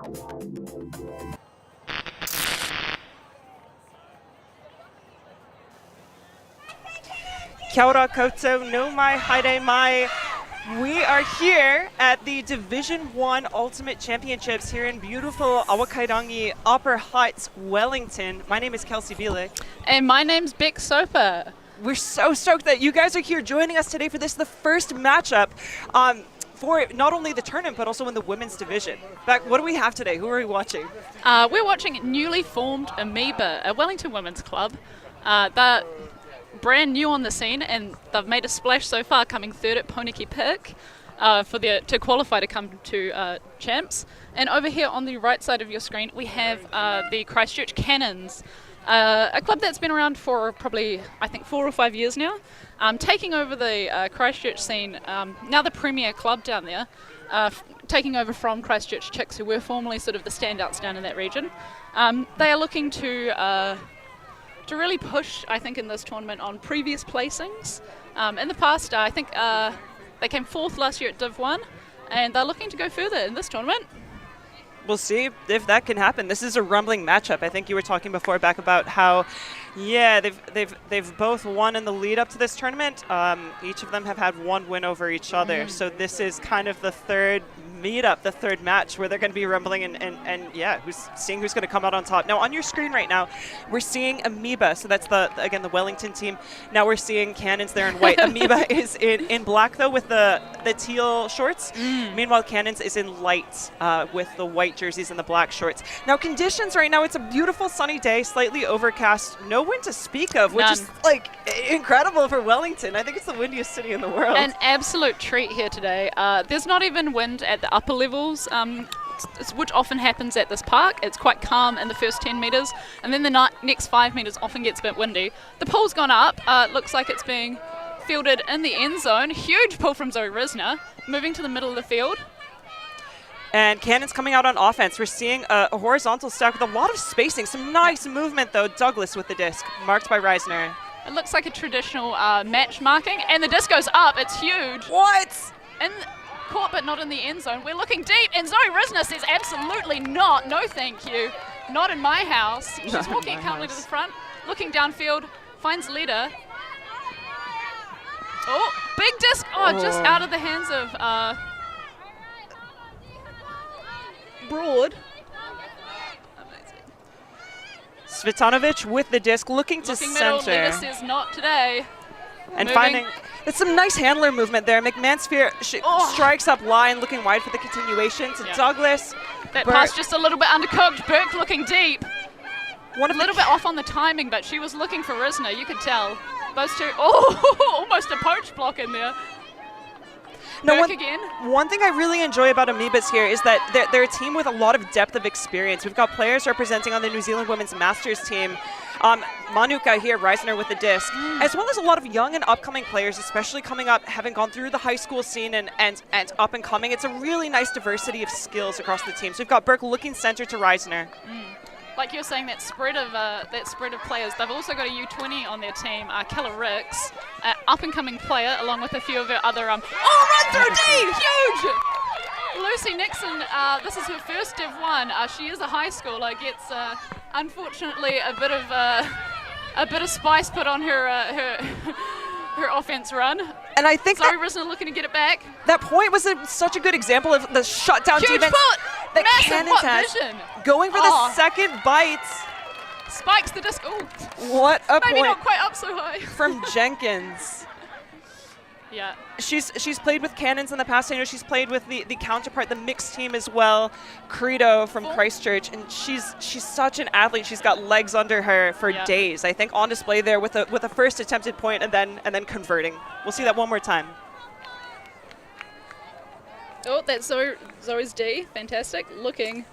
Kia ora koutou, no mai, haere mai. We are here at the Division 1 Ultimate Championships here in beautiful Awakairangi, Upper Hutt, Wellington. My name is Kelsey Bielik. And my name's Beck Soper. We're so stoked that you guys are here joining us today for this, the first matchup for not only the tournament, but also in the women's division. Beck, what do we have today? Who are we watching? We're watching newly formed Amoeba, a Wellington women's club. They're brand new on the scene, and they've made a splash so far, coming third at Poniki Pick to qualify to come to champs. And over here on the right side of your screen, we have the Christchurch Cannons, a club that's been around for probably, I think, 4 or 5 years now, taking over the Christchurch scene, now the premier club down there, taking over from Christchurch Chicks, who were formerly sort of the standouts down in that region. They are looking to really push, I think, in this tournament on previous placings. In the past, I think they came 4th last year at Div 1, and they're looking to go further in this tournament. We'll see if that can happen. This is a rumbling matchup. I think you were talking before back about how, yeah, they've both won in the lead up to this tournament. Each of them have had 1 win over each other. So this is kind of the third meetup, the third match where they're going to be rumbling and yeah, who's going to come out on top. Now on your screen right now, we're seeing Amoeba. So that's the Wellington team. Now we're seeing Cannons there in white. Amoeba is in black though with the teal shorts. Meanwhile, Cannons is in light with the white jerseys and the black shorts. Now conditions right now, it's a beautiful sunny day, slightly overcast, no wind to speak of, which is like incredible for Wellington. I think it's the windiest city in the world. An absolute treat here today. There's not even wind at the upper levels, which often happens at this park. It's quite calm in the first 10 metres, and then the next 5 metres often gets a bit windy. The pool's gone up. Looks like it's being fielded in the end zone. Huge pull from Zoe Risner, moving to the middle of the field. And Cannons coming out on offense. We're seeing a horizontal stack with a lot of spacing. Some nice movement, though. Douglas with the disc, marked by Reisner. It looks like a traditional match marking, and the disc goes up. It's huge. What? And caught, but not in the end zone. We're looking deep, and Zoe Risner says absolutely not. No, thank you. Not in my house. She's walking calmly to the front, looking downfield, finds leader. Oh, big disc. Oh, just out of the hands of Broad. Amazing. Svitanovic with the disc, looking to center. Leader says not today. And finding, it's some nice handler movement there. McMansphere strikes up line, looking wide for the continuation to Douglas. That pass just a little bit undercooked. Burke looking deep. A little bit off on the timing, but she was looking for Risner, you could tell. Those two, almost a poach block in there. No, one thing I really enjoy about Amoebas here is that they're a team with a lot of depth of experience. We've got players representing on the New Zealand Women's Masters team. Manuka here, Reisner with the disc, as well as a lot of young and upcoming players, especially coming up, having gone through the high school scene and up and coming. It's a really nice diversity of skills across the team. So we've got Burke looking center to Reisner. Like you're saying, that spread of players. They've also got a U20 on their team, Keller Ricks, up-and-coming player, along with a few of her other run through D, huge. Lucy Nixon, this is her first Div 1. She is a high schooler. Gets unfortunately a bit of spice put on her offense run. And I think Zoe Risner looking to get it back. That point was such a good example of the shutdown huge defense that Cannons has. Vision. Going for the second bite. Spikes the disc. Ooh. What a Maybe point. not quite up so high. From Jenkins. Yeah. She's played with Cannons in the past. I know she's played with the counterpart, the mixed team as well, Credo from Christchurch, and she's such an athlete. She's got legs under her for days. I think on display there with a first attempted point and then converting. We'll see that one more time. Oh, that's Zoe's D. Fantastic. Looking.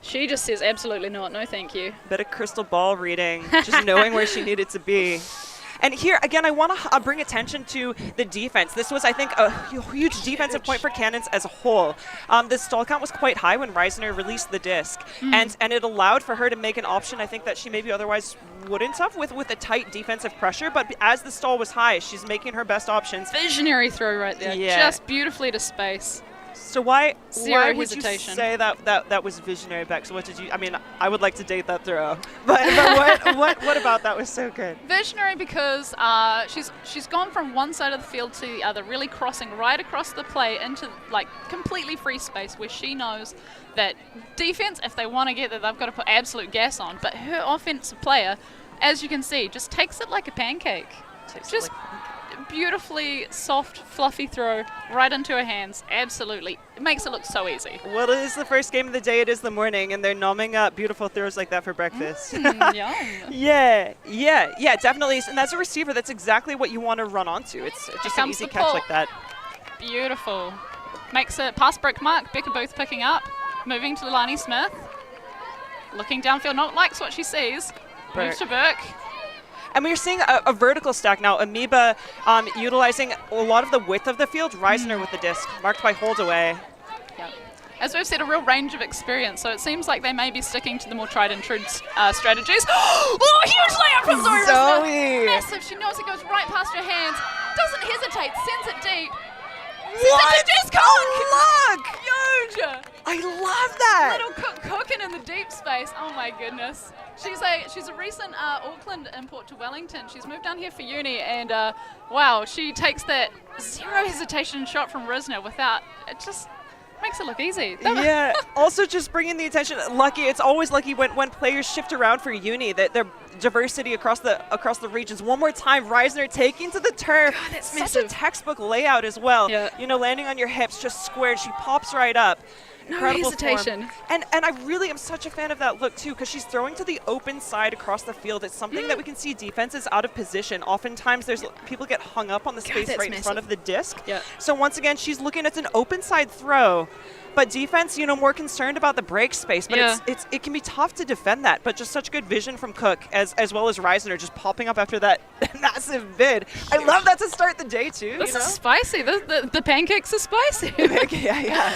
She just says absolutely not. No, thank you. Bit of crystal ball reading, just knowing where she needed to be. And here, again, I want to bring attention to the defense. This was, I think, a huge defensive point for Cannons as a whole. The stall count was quite high when Reisner released the disc, and it allowed for her to make an option, I think, that she maybe otherwise wouldn't have with a tight defensive pressure. But as the stall was high, she's making her best options. Visionary throw right there. Yeah. Just beautifully to space. So why would hesitation. you say that was visionary, Beck? So what did you? I mean, I would like to date that throw, but what about that was so good? Visionary because she's gone from one side of the field to the other, really crossing right across the play into like completely free space where she knows that defense, if they want to get there, they've got to put absolute gas on. But her offensive player, as you can see, just takes it like a pancake. Just beautifully soft, fluffy throw right into her hands. Absolutely. It makes it look so easy. Well, it is the first game of the day. It is the morning, and they're nomming up beautiful throws like that for breakfast. Yum. Yeah, definitely. And that's a receiver. That's exactly what you want to run onto. It's just an easy catch like that. Beautiful. Makes it past break mark. Becca Booth picking up. Moving to Lani Smith. Looking downfield. Not likes what she sees. Moves to Burke. And we're seeing a vertical stack now. Amoeba utilizing a lot of the width of the field. Reisner with the disc, marked by Holdaway. Yep. As we've said, a real range of experience, so it seems like they may be sticking to the more tried and true strategies. Oh, huge layup from Zoe Reisner. Massive. She knows it goes right past her hands. Doesn't hesitate. Sends it deep. What? Oh, look! Huge! I love that. Little Cook cooking in the deep space. Oh my goodness. She's a recent Auckland import to Wellington. She's moved down here for uni, and wow, she takes that zero hesitation shot from Risner without it. Just makes it look easy. Yeah. Also, just bringing the attention. Lucky. It's always lucky when players shift around for uni that their diversity across the regions. One more time, Reisner taking to the turf. God, that's such massive. a textbook layout as well. Yeah. You know, landing on your hips, just squared. She pops right up. Incredible hesitation. Form. And I really am such a fan of that look too, because she's throwing to the open side across the field. It's something that we can see defenses out of position. Oftentimes people get hung up on the space right in front of the disc. Yeah. So once again, she's looking at an open side throw. But defense, you know, more concerned about the break space. But it can be tough to defend that. But just such good vision from Cook as well as Reisner just popping up after that massive bid. I love that to start the day too. This is spicy. The pancakes are spicy. Yeah.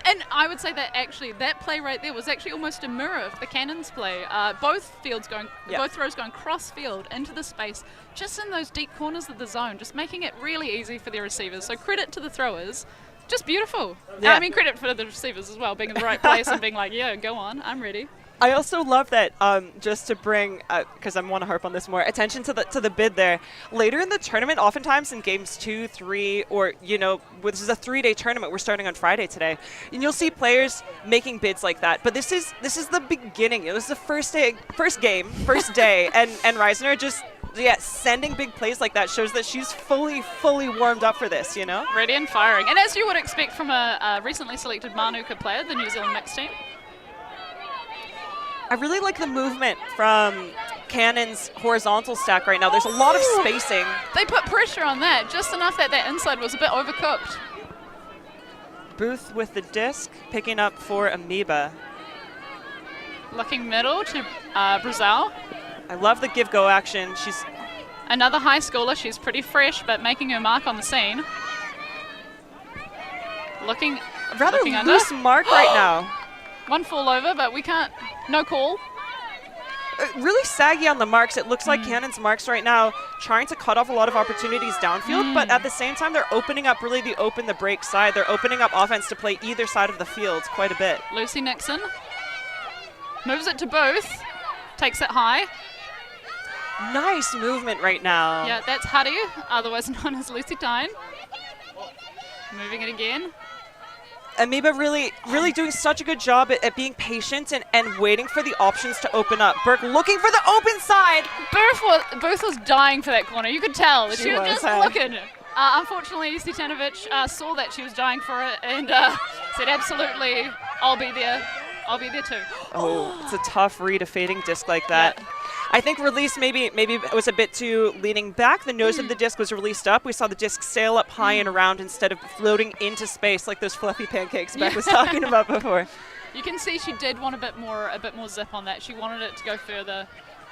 And I would say that actually that play right there was actually almost a mirror of the Cannons play. Both throws going cross field into the space, just in those deep corners of the zone, just making it really easy for their receivers. So credit to the throwers. Just beautiful. Yeah. I mean, credit for the receivers as well, being in the right place and being like, yeah, go on, I'm ready. I also love that, just to bring, because I want to harp on this more, attention to the bid there. Later in the tournament, oftentimes in games 2, 3, or, you know, this is a 3-day tournament. We're starting on Friday today. And you'll see players making bids like that. But this is the beginning. It was the first day, first game, first day. And Reisner just, sending big plays like that shows that she's fully warmed up for this, you know? Ready and firing. And as you would expect from a recently selected Manuka player, the New Zealand mixed team. I really like the movement from Cannon's horizontal stack right now. There's a lot of spacing. They put pressure on that, just enough that inside was a bit overcooked. Booth with the disc, picking up for Amoeba. Looking middle to Brazil. I love the give-go action. She's another high schooler. She's pretty fresh, but making her mark on the scene. Looking a rather looking loose under. mark right now. One fall over, but we can't. No call. Really saggy on the marks. It looks like Cannon's marks right now trying to cut off a lot of opportunities downfield, but at the same time, they're opening up really the break side. They're opening up offense to play either side of the field quite a bit. Lucy Nixon moves it to Booth. Takes it high. Nice movement right now. Yeah, that's Huddy, otherwise known as Lucy Tyne. Moving it again. Amoeba really doing such a good job at being patient and waiting for the options to open up. Burke looking for the open side. Booth was dying for that corner. You could tell. She was just looking. Unfortunately, Stetanovich saw that she was dying for it and said, absolutely, I'll be there. I'll be there too. Oh, it's a tough read, a fading disc like that. Yeah. I think release maybe it was a bit too leaning back. The nose of the disc was released up. We saw the disc sail up high and around instead of floating into space like those fluffy pancakes Beck was talking about before. You can see she did want a bit more zip on that. She wanted it to go further.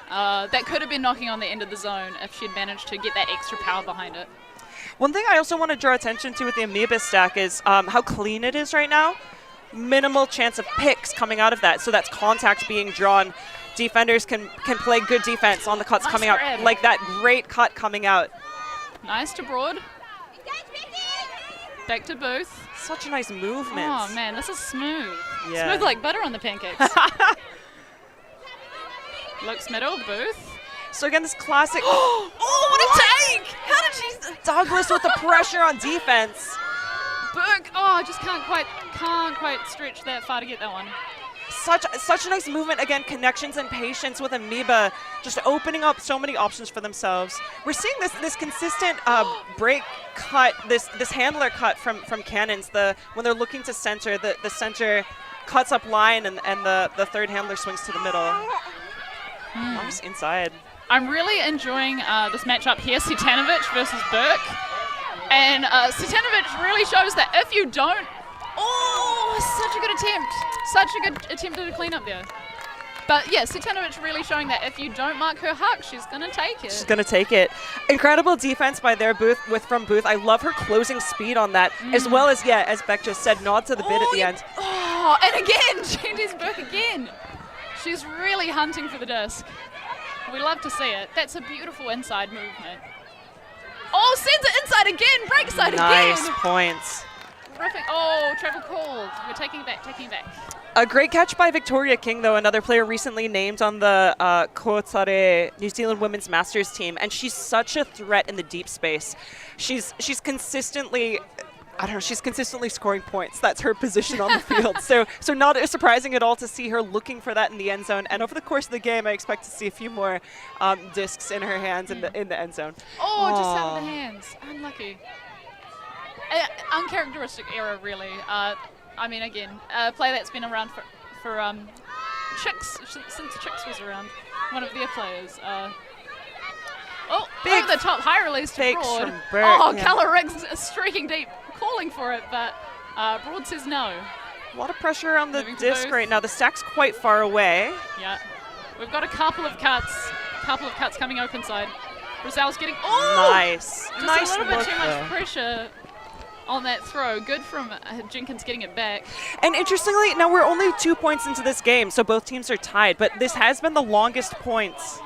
That could have been knocking on the end of the zone if she'd managed to get that extra power behind it. One thing I also want to draw attention to with the Amoeba stack is how clean it is right now. Minimal chance of picks coming out of that, so that's contact being drawn. Defenders can play good defense on the cuts coming out, like that great cut coming out. Nice to Broad. Back to Booth. Such a nice movement. Oh, man, this is smooth. Yeah. Smooth like butter on the pancakes. Looks middle, Booth. So again, this classic. Oh, what a take! How did she? Douglas with the pressure on defense. Burke, oh, just can't quite stretch that far to get that one. Such a nice movement. Again, connections and patience with Amoeba, just opening up so many options for themselves. We're seeing this consistent break cut, this handler cut from Cannons. When they're looking to center, the center cuts up line and the third handler swings to the middle. Nice inside. I'm really enjoying this matchup here, Citanovic versus Burke. And Citanovic really shows that if you don't... Oh, such a good attempt. Such a good attempt at a cleanup there. But yeah, Citanovic really showing that if you don't mark her huck, she's going to take it. She's going to take it. Incredible defense by Booth. I love her closing speed on that, as well as, yeah, as Beck just said, nod to the bid at the end. Oh, and again, she does Burke again. She's really hunting for the disc. We love to see it. That's a beautiful inside movement. Oh, sends it inside again, break side again. Nice points. Ripping. Oh, travel called. We're taking it back. A great catch by Victoria King, though, another player recently named on the Kotsare New Zealand Women's Masters team, and she's such a threat in the deep space. She's consistently... I don't know, she's consistently scoring points. That's her position on the field. So not surprising at all to see her looking for that in the end zone. And over the course of the game, I expect to see a few more discs in her hands in the end zone. Oh, just out of the hands. Unlucky. Uncharacteristic error, really. I mean, again, a player that's been around for Chicks, since Chicks was around. One of their players. Big over the top, high release to Broad. From Burke, yeah. Colour Riggs streaking deep, calling for it, but Broad says no. A lot of pressure on the disc right now. The stack's quite far away. Yeah. We've got a couple of cuts coming open side. Brazel's getting, nice. Just nice a little bit too much though. Pressure on that throw. Good from Jenkins getting it back. And interestingly, now we're only 2 points into this game, so both teams are tied, but this has been the longest points.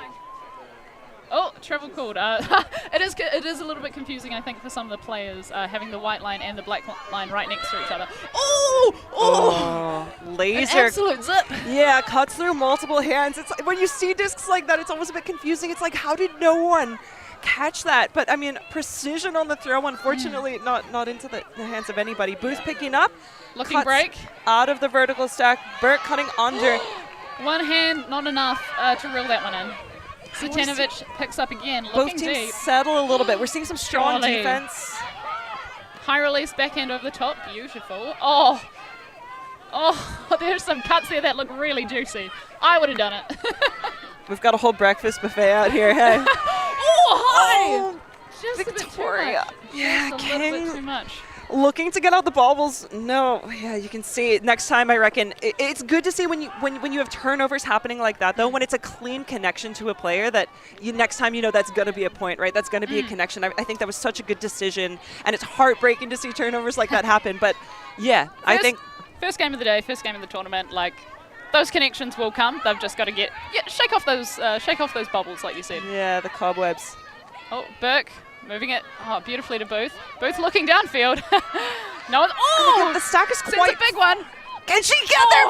Oh, travel called. It is a little bit confusing, I think, for some of the players having the white line and the black line right next to each other. Oh, laser. An absolute zip. Yeah, cuts through multiple hands. It's when you see discs like that, it's almost a bit confusing. It's like, how did no one catch that? But I mean, precision on the throw. Unfortunately, not into the hands of anybody. Booth picking up, looking break out of the vertical stack. Burke cutting under. One hand, not enough to reel that one in. Citanovic picks up again, looking both teams deep. Settle a little bit. We're seeing some strong defense. High release backhand over the top, beautiful. Oh, there's some cuts there that look really juicy. I would have done it. We've got a whole breakfast buffet out here. Hey. Hi! Just Victoria. A bit too much. Yeah, just King. a little bit too much. Looking to get out the baubles. No, yeah, you can see next time. I reckon it's good to see when you have turnovers happening like that, though. When it's a clean connection to a player, that next time that's going to be a point, right? That's going to be a connection. I think that was such a good decision, and it's heartbreaking to see turnovers like that happen. But yeah, I think first game of the day, first game of the tournament, like those connections will come. They've just got to shake off those bubbles, like you said. Yeah, the cobwebs. Oh, Burke. Moving it beautifully to Booth. Booth looking downfield. No one. The stack is quite a big one. Can she get there?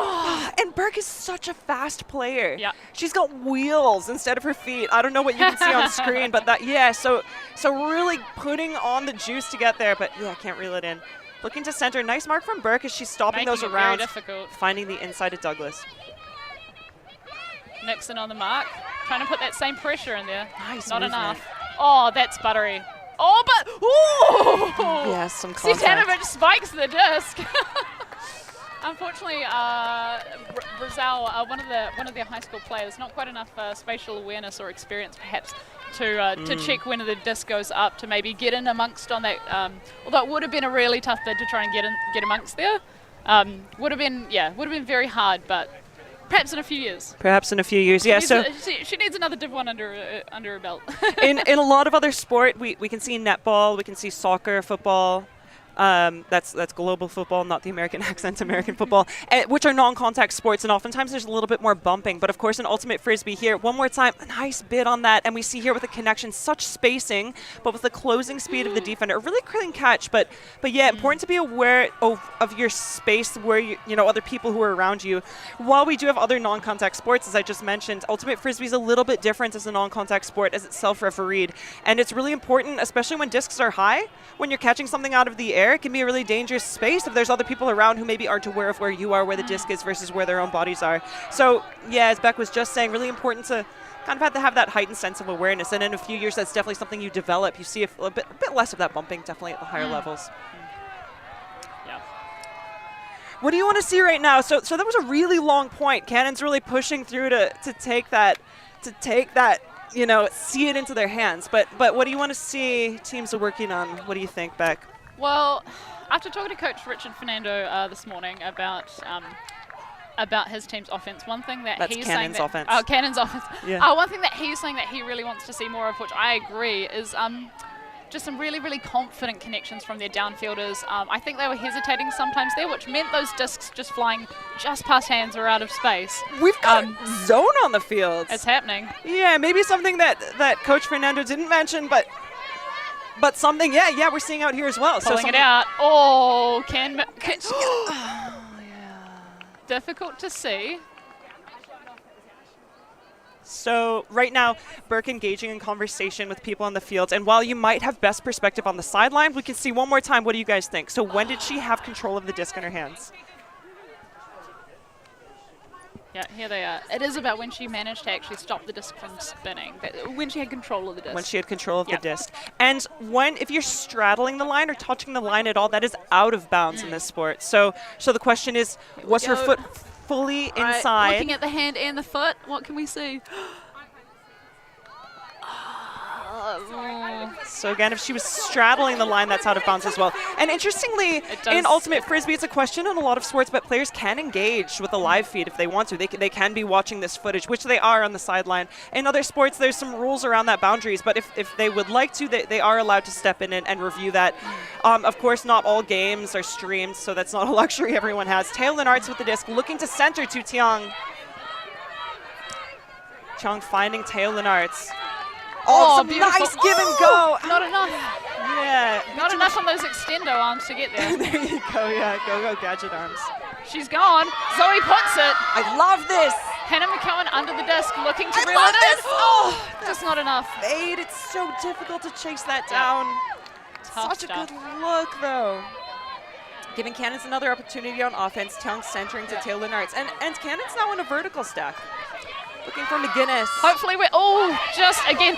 And Burke is such a fast player. Yeah. She's got wheels instead of her feet. I don't know what you can see on screen, but so really putting on the juice to get there, but yeah, can't reel it in. Looking to center. Nice mark from Burke as she's stopping Making those it around. very difficult. Finding the inside of Douglas. Nixon on the mark. Trying to put that same pressure in there. Nice Not movement. enough. Oh, that's buttery. Oh, but ooh! Yes, some contact. Citanovic spikes the disc. Unfortunately, Brazel, one of their high school players, not quite enough spatial awareness or experience, perhaps, to check when the disc goes up to maybe get in amongst on that. Although it would have been a really tough bid to try and get amongst there. Would have been very hard, but. Perhaps in a few years. Yeah. She needs another Div 1 under her belt. in a lot of other sport, we can see netball, we can see soccer, football. That's global football, not the American accent American football, which are non-contact sports, and oftentimes there's a little bit more bumping. But of course, in Ultimate Frisbee here, one more time, a nice bid on that, and we see here with the connection, such spacing, but with the closing speed of the defender, a really clean catch. But yeah, important to be aware of your space, where you know other people who are around you. While we do have other non-contact sports, as I just mentioned, Ultimate Frisbee is a little bit different as a non-contact sport, as it's self-refereed, and it's really important, especially when discs are high, when you're catching something out of the air. It can be a really dangerous space if there's other people around who maybe aren't aware of where you are, where the disc is versus where their own bodies are. So yeah, as Beck was just saying, really important to kind of have to have that heightened sense of awareness. And in a few years, that's definitely something you develop. You see a bit less of that bumping, definitely at the higher levels. Yeah. What do you want to see right now? So that was a really long point. Cannon's really pushing through to take that, you know, see it into their hands. But what do you want to see teams are working on? What do you think, Beck? Well, after talking to Coach Richard Fernando this morning about his team's offense, one thing that he's saying that Cannon's offense. Yeah. One thing that he's saying that he really wants to see more of, which I agree, is just some really, really confident connections from their downfielders. I think they were hesitating sometimes there, which meant those discs just flying just past hands or out of space. We've got zone on the field. It's happening. Yeah, maybe something that Coach Fernando didn't mention, but something, yeah, we're seeing out here as well. Pulling it out. Oh, yeah. Difficult to see. So right now, Burke engaging in conversation with people on the field, and while you might have best perspective on the sideline, we can see one more time. What do you guys think? So when did she have control of the disc in her hands? Yeah, here they are. It is about when she managed to actually stop the disc from spinning, when she had control of the disc. When she had control of the disc. And if you're straddling the line or touching the line at all, that is out of bounds in this sport. So the question is, was her foot fully inside? Looking at the hand and the foot, what can we see? So again, if she was straddling the line, that's out of bounds as well. And interestingly, in Ultimate Frisbee, it's a question in a lot of sports, but players can engage with a live feed if they want to. They can be watching this footage, which they are on the sideline. In other sports, there's some rules around that boundaries, but if they would like to, they are allowed to step in and review that. Of course, not all games are streamed, so that's not a luxury everyone has. Tail and Arts with the disc, looking to center to Tiang. Tiang finding Tail and Arts. Oh, some nice give and go. Not enough. Yeah. Not enough on those extendo arms to get there. There you go, yeah. Go gadget arms. She's gone. Zoe puts it. I love this. Hannah McKeown under the disc, looking to reel love it this. in. Oh, just not enough. Fade. It's so difficult to chase that down. Tough Such stuff. a good look, though. Giving Cannons another opportunity on offense. Tiang centering to Taylor Arts. And Cannons now in a vertical stack. Looking for McGuinness. Hopefully we're, just again.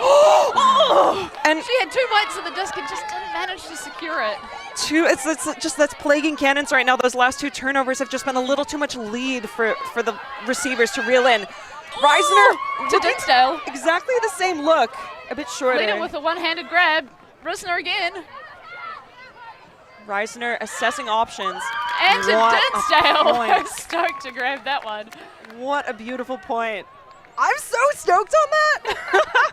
And she had 2 bites of the disc and just didn't manage to secure it. That's plaguing Cannons right now. Those last 2 turnovers have just been a little too much lead for the receivers to reel in. Reisner to Dinsdale. Exactly the same look. A bit shorter. Lead it with a one-handed grab. Risner again. Reisner assessing options. And to Dinsdale. Stoked to grab that one. What a beautiful point. I'm so stoked on that.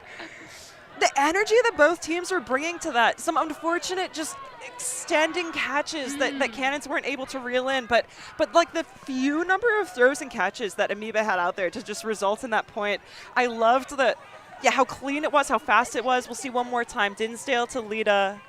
The energy that both teams were bringing to that. Some unfortunate just extending catches that Cannons weren't able to reel in. But like the few number of throws and catches that Amoeba had out there to just result in that point. I loved how clean it was, how fast it was. We'll see one more time. Dinsdale to Lita.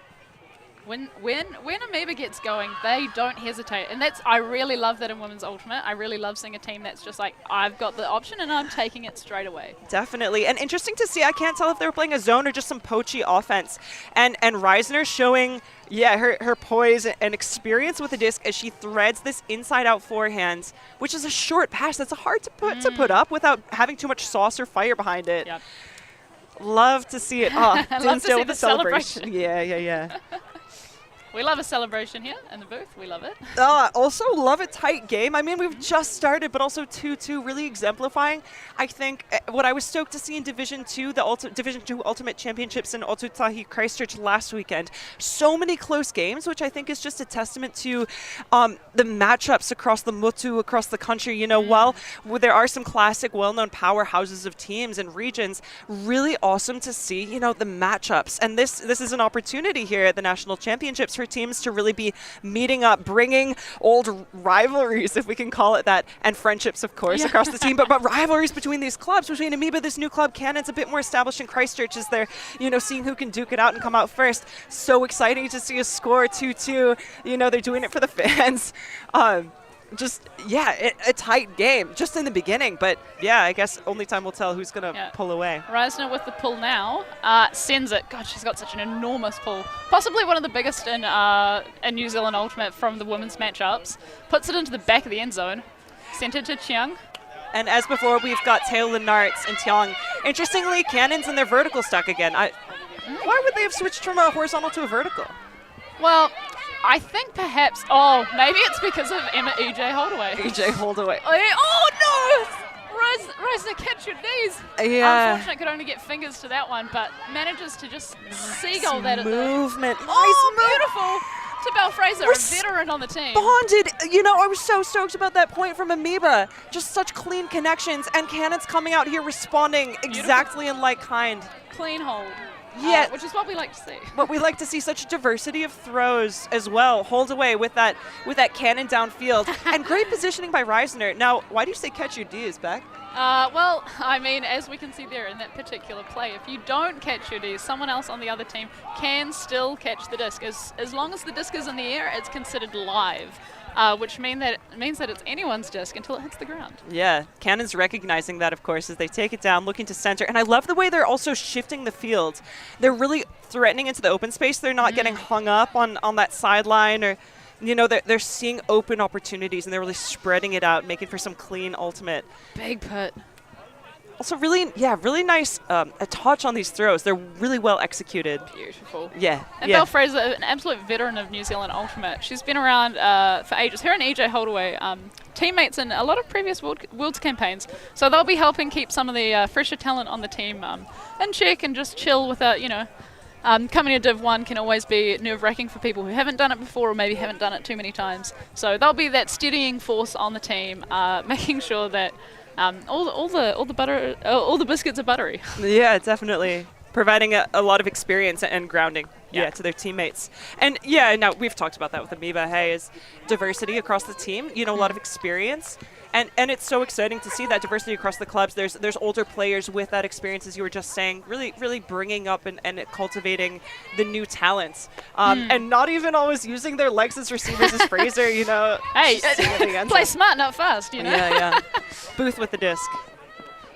When Amoeba gets going, they don't hesitate. And I really love that in Women's Ultimate. I really love seeing a team that's just like, I've got the option and I'm taking it straight away. Definitely. And interesting to see, I can't tell if they were playing a zone or just some poachy offense. And Reisner showing, her poise and experience with the disc as she threads this inside-out forehand, which is a short pass that's hard to put up without having too much sauce or fire behind it. Yep. Love to see it. Love to see with the celebration. Yeah. We love a celebration here in the booth. We love it. Also love a tight game. I mean, we've just started, but also 2-2 really exemplifying. I think what I was stoked to see in Division 2, the Division 2 Ultimate Championships in Ōtautahi Christchurch last weekend. So many close games, which I think is just a testament to the matchups across the mutu, across the country. You know, while there are some classic, well-known powerhouses of teams and regions, really awesome to see, the matchups. And this is an opportunity here at the National Championships for for teams to really be meeting up, bringing old rivalries, if we can call it that, and friendships, of course, across the team, but rivalries between these clubs, between Amoeba, this new club, Cannon's a bit more established in Christchurch as they're, seeing who can duke it out and come out first. So exciting to see a score 2-2. They're doing it for the fans. A tight game just in the beginning, but I guess only time will tell who's going to pull away. Reisner with the pull now, sends it. God, she's got such an enormous pull. Possibly one of the biggest in New Zealand Ultimate from the women's matchups. Puts it into the back of the end zone. Sent it to Chiang. And as before, we've got Teo Lenartz and Tiong. Interestingly, Cannon's in their vertical stack again. Why would they have switched from a horizontal to a vertical? Well, I think perhaps, maybe it's because of EJ Holdaway. EJ Holdaway. Oh, no! Reisner, catch your knees. Yeah. Unfortunately, could only get fingers to that one, but manages to just seagull that at the... movement. Beautiful! To Belle Fraser, a veteran on the team. Bonded. I was so stoked about that point from Amoeba. Just such clean connections, and Cannon's coming out here responding exactly in like kind. Clean hold. Yeah, which is what we like to see. But we like to see such diversity of throws as well. Hold away with that cannon downfield. And great positioning by Reisner. Now, why do you say catch your D's, Beck? Well, I mean, as we can see there in that particular play, if you don't catch your D's, someone else on the other team can still catch the disc. As long as the disc is in the air, it's considered live. Which means that it's anyone's disc until it hits the ground. Yeah, Cannon's recognizing that, of course, as they take it down, looking to center. And I love the way they're also shifting the field. They're really threatening into the open space. They're not getting hung up on that sideline, or, they're seeing open opportunities, and they're really spreading it out, making for some clean ultimate. Big put. Also, really nice a touch on these throws. They're really well executed. Beautiful. Yeah. And Belle Fraser, an absolute veteran of New Zealand Ultimate. She's been around for ages. Her and EJ Holdaway, teammates in a lot of previous Worlds campaigns. So they'll be helping keep some of the fresher talent on the team in check and just chill without, coming to Div 1 can always be nerve-wracking for people who haven't done it before or maybe haven't done it too many times. So they'll be that steadying force on the team, making sure that all the biscuits are buttery. Yeah, definitely. Providing a lot of experience and grounding to their teammates. And now we've talked about that with Amoeba, is diversity across the team, a lot of experience. And it's so exciting to see that diversity across the clubs. There's older players with that experience, as you were just saying, really bringing up and cultivating the new talents. And not even always using their legs as receivers as Fraser, Hey, play smart, not fast, Yeah. Booth with the disc.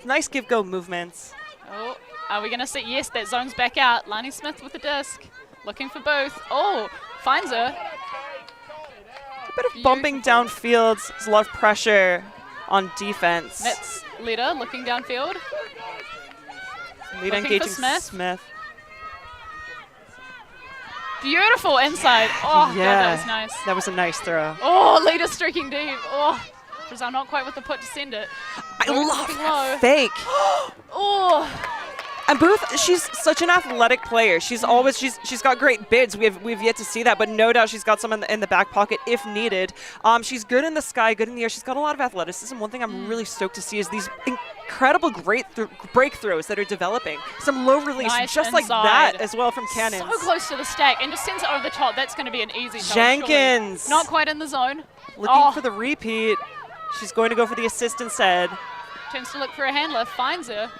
Nice give-go movements. Oh, are we going to see? Yes, that zone's back out. Lani Smith with the disc. Looking for Booth. Oh, finds her. A bit of bumping downfield. There's a lot of pressure on defense. That's Leda looking downfield. Leda engaging Smith. Beautiful inside. Oh, God, that was nice. That was a nice throw. Oh, Leda streaking deep. Oh, Brazil not quite with the put to send it. I love that fake. Oh. And Booth, she's such an athletic player. She's got great bids. We've yet to see that, but no doubt she's got some in the back pocket if needed. She's good in the sky, good in the air. She's got a lot of athleticism. One thing I'm really stoked to see is these incredible breakthrows that are developing. Some low release, nice just inside. like that as well from Cannon. So close to the stack and just sends it over the top. That's going to be an easy touch. Jenkins. Not quite in the zone. Looking for the repeat. She's going to go for the assist instead. Turns to look for a handler, finds her.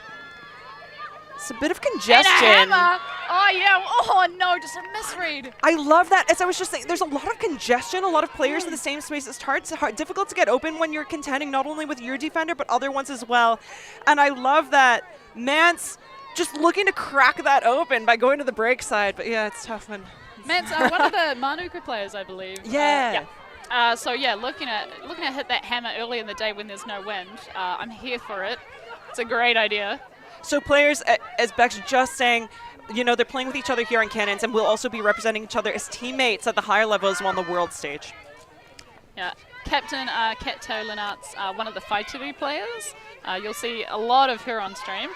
It's a bit of congestion. And a hammer. Oh, yeah. Oh, no, just a misread. I love that. As I was just saying, there's a lot of congestion, a lot of players in the same space. It's difficult to get open when you're contending not only with your defender, but other ones as well. And I love that Mance just looking to crack that open by going to the break side. But, yeah, it's tough when... Mance, one of the Manuka players, I believe. Yeah. Looking at hit that hammer early in the day when there's no wind. I'm here for it. It's a great idea. So players, as Beck's just saying, they're playing with each other here on Cannons, and will also be representing each other as teammates at the higher level as well on the world stage. Yeah. Captain Kat Lenartz, one of the FUTV players. You'll see a lot of her on stream.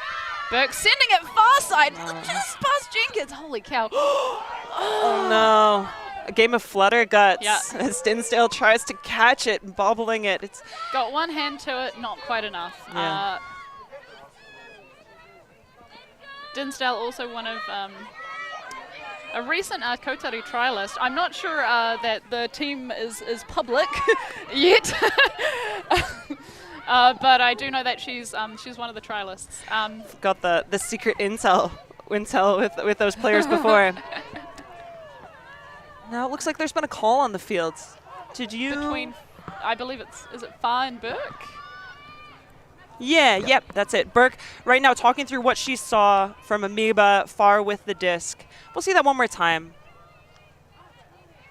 Burke sending it far side, just past Jenkins. Holy cow. Oh, no. A game of flutter guts as Dinsdale tries to catch it, bobbling it. It's got one hand to it, not quite enough. Yeah. Dinsdale also one of a recent Kotari trialist. I'm not sure that the team is public yet, but I do know that she's one of the trialists. Got the secret intel with those players before. Now it looks like there's been a call on the field. Did you? Between, I believe is it Far and Burke? Yeah, yep, that's it. Burke right now talking through what she saw from Amoeba, Far with the disc. We'll see that one more time.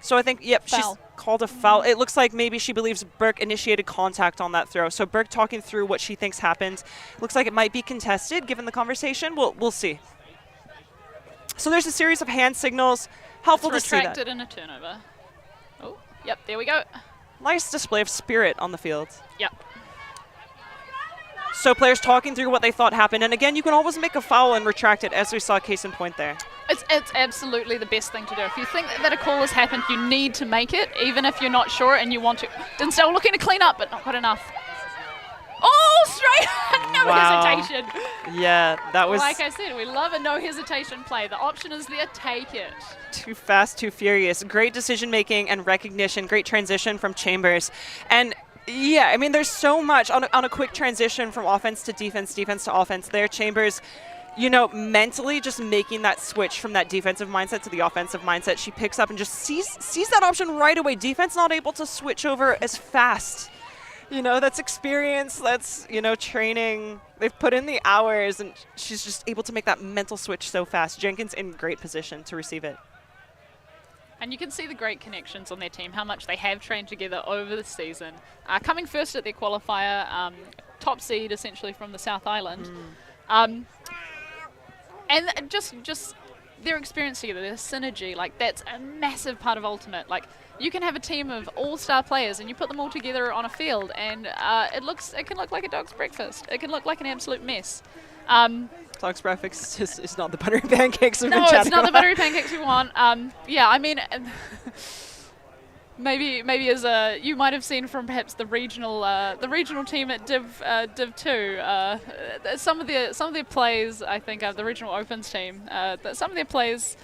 So I think, yep, Foul. She's called a foul. It looks like maybe she believes Burke initiated contact on that throw. So Burke talking through what she thinks happened. Looks like it might be contested given the conversation. We'll see. So there's a series of hand signals. Helpful to see that. Retracted in a turnover. Oh, yep, there we go. Nice display of spirit on the field. Yep. So players talking through what they thought happened. And again, you can always make a foul and retract it, as we saw case in point there. It's absolutely the best thing to do. If you think that a call has happened, you need to make it, even if you're not sure and you want to. Dinsdale looking to clean up, but not good enough. Oh, straight! No hesitation. Yeah, that was... Like I said, we love a no hesitation play. The option is there, take it. Too fast, too furious. Great decision-making and recognition. Great transition from Chambers. And... yeah, I mean, there's so much on a quick transition from offense to defense, defense to offense there. Chambers, you know, mentally just making that switch from that defensive mindset to the offensive mindset. She picks up and just sees that option right away. Defense not able to switch over as fast. You know, that's experience, that's, you know, training. They've put in the hours, and she's just able to make that mental switch so fast. Jenkins in great position to receive it. And you can see the great connections on their team, how much they have trained together over the season. Coming first at their qualifier, top seed essentially from the South Island. And just their experience together, their synergy, like that's a massive part of Ultimate. Like you can have a team of all-star players and you put them all together on a field and it can look like a dog's breakfast. It can look like an absolute mess. Dog's breakfast is not the buttery pancakes we've been No, chatting it's not about. the buttery pancakes we want. Yeah, I mean, maybe as you might have seen from perhaps the regional team at Div 2. Some of their plays, I think, the regional opens team. Some of their plays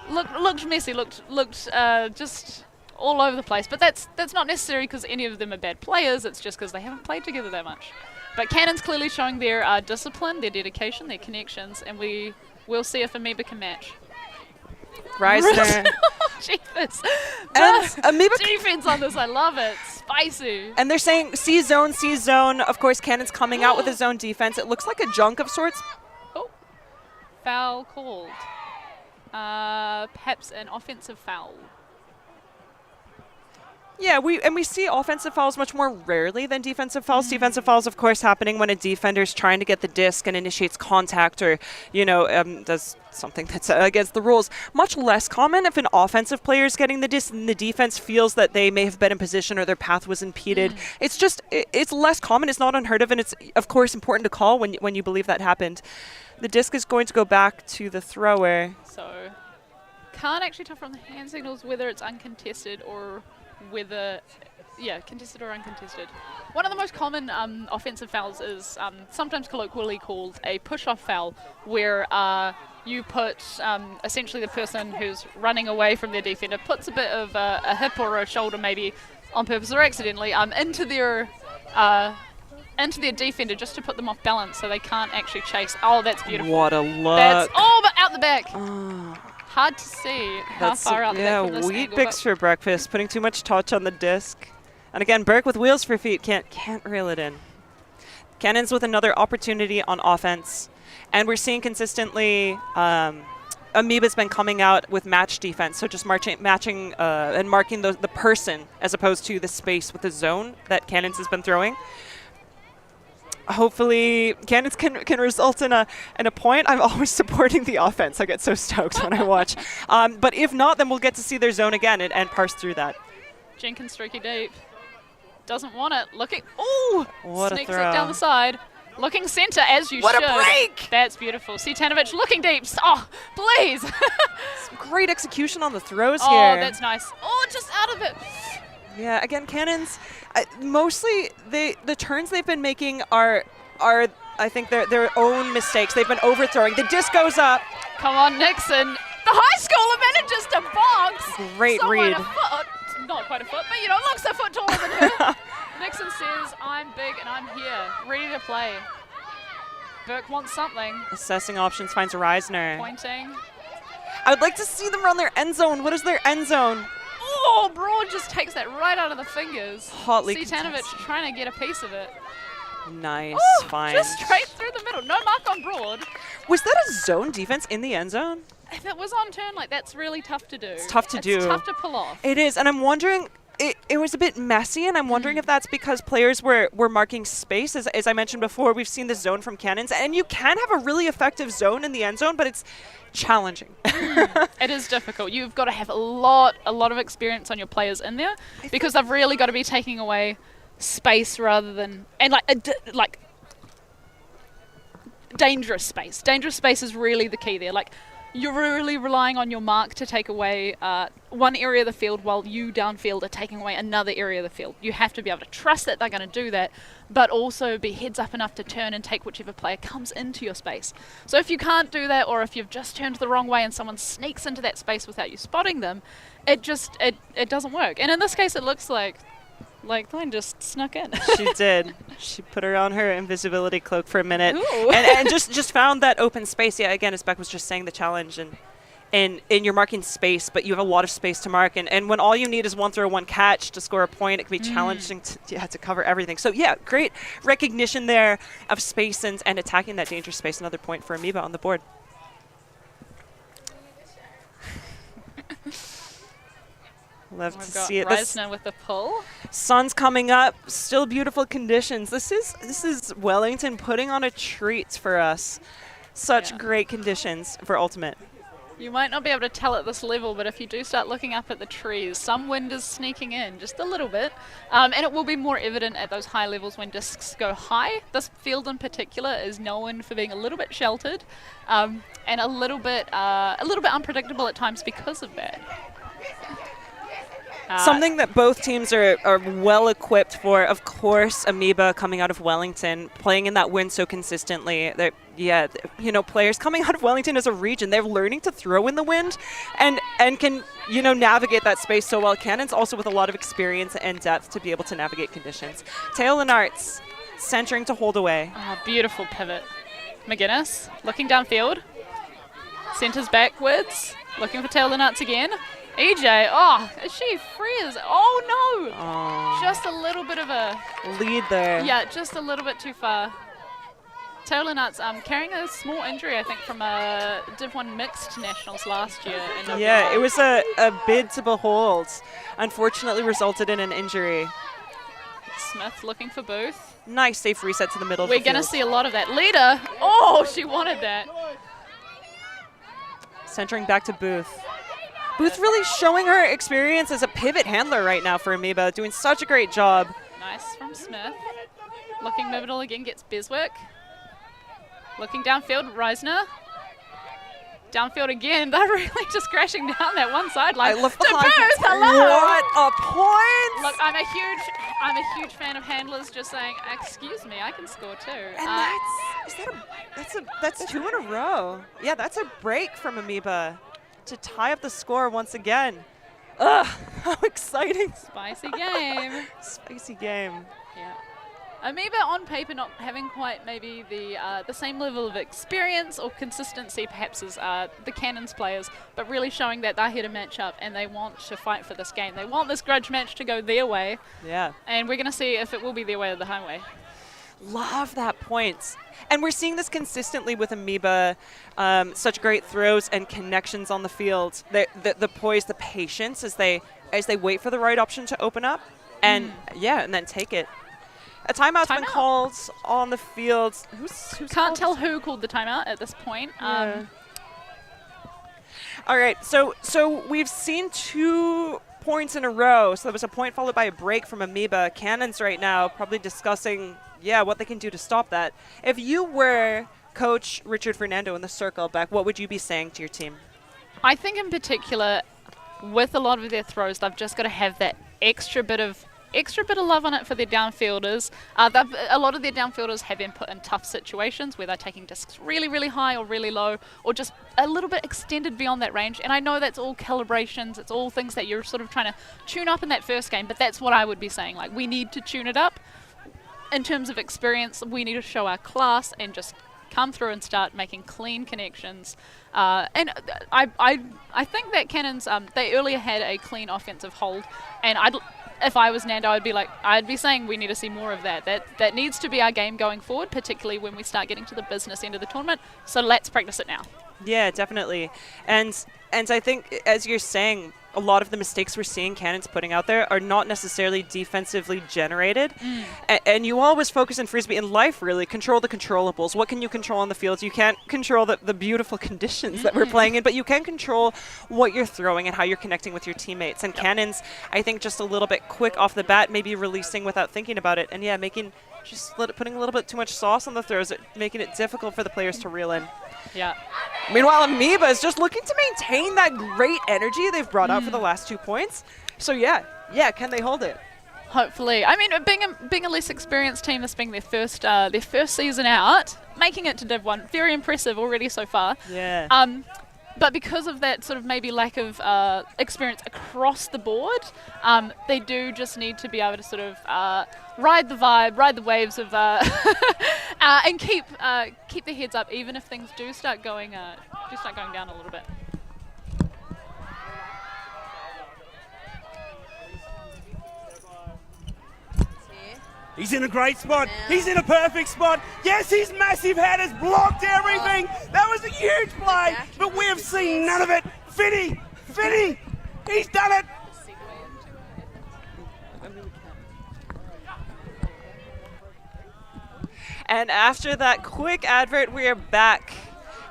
looked messy, looked just all over the place. But that's not necessary because any of them are bad players. It's just because they haven't played together that much. But Cannon's clearly showing their discipline, their dedication, their connections, and we'll see if Amoeba can match. Reisner. Jeepers. And Amoeba defense on this, I love it. Spicy. And they're saying C zone. Of course, Cannon's coming out with his own defense. It looks like a junk of sorts. Oh, foul called. Perhaps an offensive foul. Yeah, we see offensive fouls much more rarely than defensive fouls. Defensive fouls, of course, happening when a defender's trying to get the disc and initiates contact or, you know, does something that's against the rules. Much less common if an offensive player is getting the disc and the defense feels that they may have been in position or their path was impeded. It's just, it's less common. It's not unheard of, and it's, of course, important to call when you believe that happened. The disc is going to go back to the thrower. So, can't actually tell from the hand signals whether it's uncontested or whether, contested or uncontested. One of the most common offensive fouls is sometimes colloquially called a push-off foul, where you put essentially the person who's running away from their defender puts a bit of a hip or a shoulder, maybe on purpose or accidentally, into their defender just to put them off balance so they can't actually chase. Oh, that's beautiful. What a look. But out the back. Hard to see how far out the back from this wheat angle, picks for breakfast, putting too much touch on the disc. And again, Burke with wheels for feet can't reel it in. Cannons with another opportunity on offense. And we're seeing consistently Amoeba's been coming out with match defense, so just matching and marking the person as opposed to the space with the zone that Cannons has been throwing. Hopefully, Cannons can result in a point. I'm always supporting the offense. I get so stoked when I watch. But if not, then we'll get to see their zone again and parse through that. Jenkins streaky deep. Doesn't want it. Looking. Ooh! What Sneaks a throw. it down the side. Looking center as you should. What a break! That's beautiful. Citanovic looking deep. Oh, please. Some great execution on the throws here. here. Oh, that's nice. Oh, just out of it. Yeah, again, Cannons, mostly the turns they've been making are I think their own mistakes. They've been overthrowing. The disc goes up. Come on, Nixon. The high schooler manages to box. Great someone read. A foot, not quite a foot, but looks a foot taller than her. Nixon says, I'm big and I'm here, ready to play. Burke wants something. Assessing options, finds Reisner. Pointing. I would like to see them run their end zone. What is their end zone? Oh, Broad just takes that right out of the fingers. Hotly Citanovic trying to get a piece of it. Nice, Ooh, fine. just straight through the middle. No mark on Broad. Was that a zone defense in the end zone? If it was on turn, that's really tough to do. It's tough to do. It's tough to pull off. It is, and I'm wondering, it was a bit messy, and I'm wondering if that's because players were marking space. As I mentioned before, we've seen the zone from cannons, and you can have a really effective zone in the end zone, but it's challenging. It is difficult. You've got to have a lot of experience on your players in there, because they've really got to be taking away space rather than, and like dangerous space. Dangerous space is really the key there. You're really relying on your mark to take away one area of the field while you downfield are taking away another area of the field. You have to be able to trust that they're going to do that, but also be heads up enough to turn and take whichever player comes into your space. So if you can't do that, or if you've just turned the wrong way and someone sneaks into that space without you spotting them, it doesn't work. And in this case, it looks like Glenn just snuck in. She did. She put her on her invisibility cloak for a minute Ooh. and just found that open space. Yeah, again, as Beck was just saying, the challenge and you're marking space, but you have a lot of space to mark. And when all you need is one throw, one catch to score a point, it can be challenging to cover everything. So, yeah, great recognition there of space and attacking that dangerous space. Another point for Amoeba on the board. Love to see it. Reisner with the pull. Sun's coming up. Still beautiful conditions. This is Wellington putting on a treat for us. Such great conditions for Ultimate. You might not be able to tell at this level, but if you do start looking up at the trees, some wind is sneaking in just a little bit, and it will be more evident at those high levels when discs go high. This field in particular is known for being a little bit sheltered, and a little bit unpredictable at times because of that. Something that both teams are well equipped for. Of course, Amoeba coming out of Wellington, playing in that wind so consistently. Players coming out of Wellington as a region, they're learning to throw in the wind and can, navigate that space so well. Cannons also with a lot of experience and depth to be able to navigate conditions. Tail and Arts centering to hold away. Oh, beautiful pivot. McGuinness looking downfield. Centers backwards. Looking for Tail and Arts again. EJ, is she free as... Oh, no! Oh. Just a little bit of a... lead there. Yeah, just a little bit too far. Taylor Nuts carrying a small injury, I think, from a Div 1 mixed nationals last year. Yeah, it was a bid to behold. Unfortunately resulted in an injury. Smith looking for Booth. Nice safe reset to the middle. We're going to see a lot of that. Leader! Oh, she wanted that. Centering back to Booth. Booth really showing her experience as a pivot handler right now for Amoeba, doing such a great job. Nice from Smith. Looking middle again, gets Beswick. Looking downfield, Reisner. Downfield again, they're really just crashing down that one sideline. I love the Booth, hello! What a point! Look, I'm a huge fan of handlers just saying, excuse me, I can score too. And that's two in a row. Yeah, that's a break from Amoeba to tie up the score once again. Ugh, how exciting. Spicy game. Spicy game. Yeah. Amoeba on paper not having quite maybe the same level of experience or consistency perhaps as the Cannons players, but really showing that they're here to match up and they want to fight for this game. They want this grudge match to go their way. Yeah. And we're going to see if it will be their way or the highway. Love that point. And we're seeing this consistently with Amoeba, such great throws and connections on the field. The poise, the patience as they wait for the right option to open up and and then take it. A timeout's been called on the field. Who's Can't tell who called the timeout at this point. Yeah. All right, so we've seen 2 points in a row. So there was a point followed by a break from Amoeba. Cannons right now probably discussing, what they can do to stop that. If you were Coach Richard Fernando in the circle back, what would you be saying to your team? I think in particular, with a lot of their throws, they've just got to have that extra bit of extra bit of love on it for their downfielders. A lot of their downfielders have been put in tough situations where they're taking discs really, really high or really low, or just a little bit extended beyond that range. And I know that's all calibrations, it's all things that you're sort of trying to tune up in that first game, but that's what I would be saying. Like, we need to tune it up. In terms of experience, we need to show our class and just come through and start making clean connections. And I think that Cannons, they earlier had a clean offensive hold, and if I was Nando, I'd be saying we need to see more of that. That needs to be our game going forward, particularly when we start getting to the business end of the tournament. So let's practice it now. Yeah, definitely. And I think, as you're saying, a lot of the mistakes we're seeing Cannons putting out there are not necessarily defensively generated. And you always focus in Frisbee, in life really, control the controllables. What can you control on the field? You can't control the beautiful conditions that we're playing in, but you can control what you're throwing and how you're connecting with your teammates. And Cannons, I think, just a little bit quick off the bat, maybe releasing without thinking about it. And yeah, putting a little bit too much sauce on the throws, making it difficult for the players to reel in. Yeah. Meanwhile, Amoeba is just looking to maintain that great energy they've brought out for the last 2 points. So yeah, can they hold it? Hopefully. I mean, being a less experienced team, this being their first season out, making it to Div 1, very impressive already so far. Yeah. But because of that sort of maybe lack of experience across the board, they do just need to be able to sort of ride the vibe, ride the waves of, and keep their heads up, even if things do start going down a little bit. He's in a great spot. He's in a perfect spot. Yes, his massive head has blocked everything. That was a huge play, but we have seen none of it. Finny, he's done it. And after that quick advert, we are back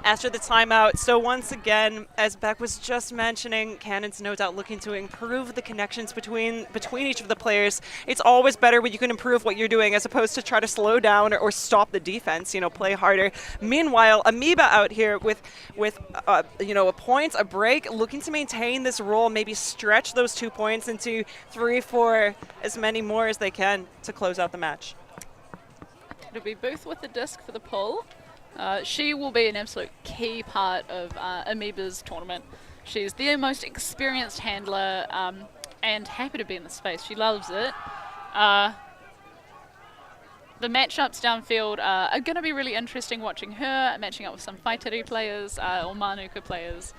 after the timeout. So once again, as Beck was just mentioning, Cannons no doubt looking to improve the connections between each of the players. It's always better when you can improve what you're doing as opposed to try to slow down or stop the defense, play harder. Meanwhile, Amoeba out here with a point, a break, looking to maintain this role, maybe stretch those 2 points into 3, 4, as many more as they can to close out the match. It'll be Booth with the disc for the pull. She will be an absolute key part of Amoeba's tournament. She's the most experienced handler and happy to be in the space. She loves it. The matchups downfield are going to be really interesting watching her, matching up with some Whaitiri players or Manuka players,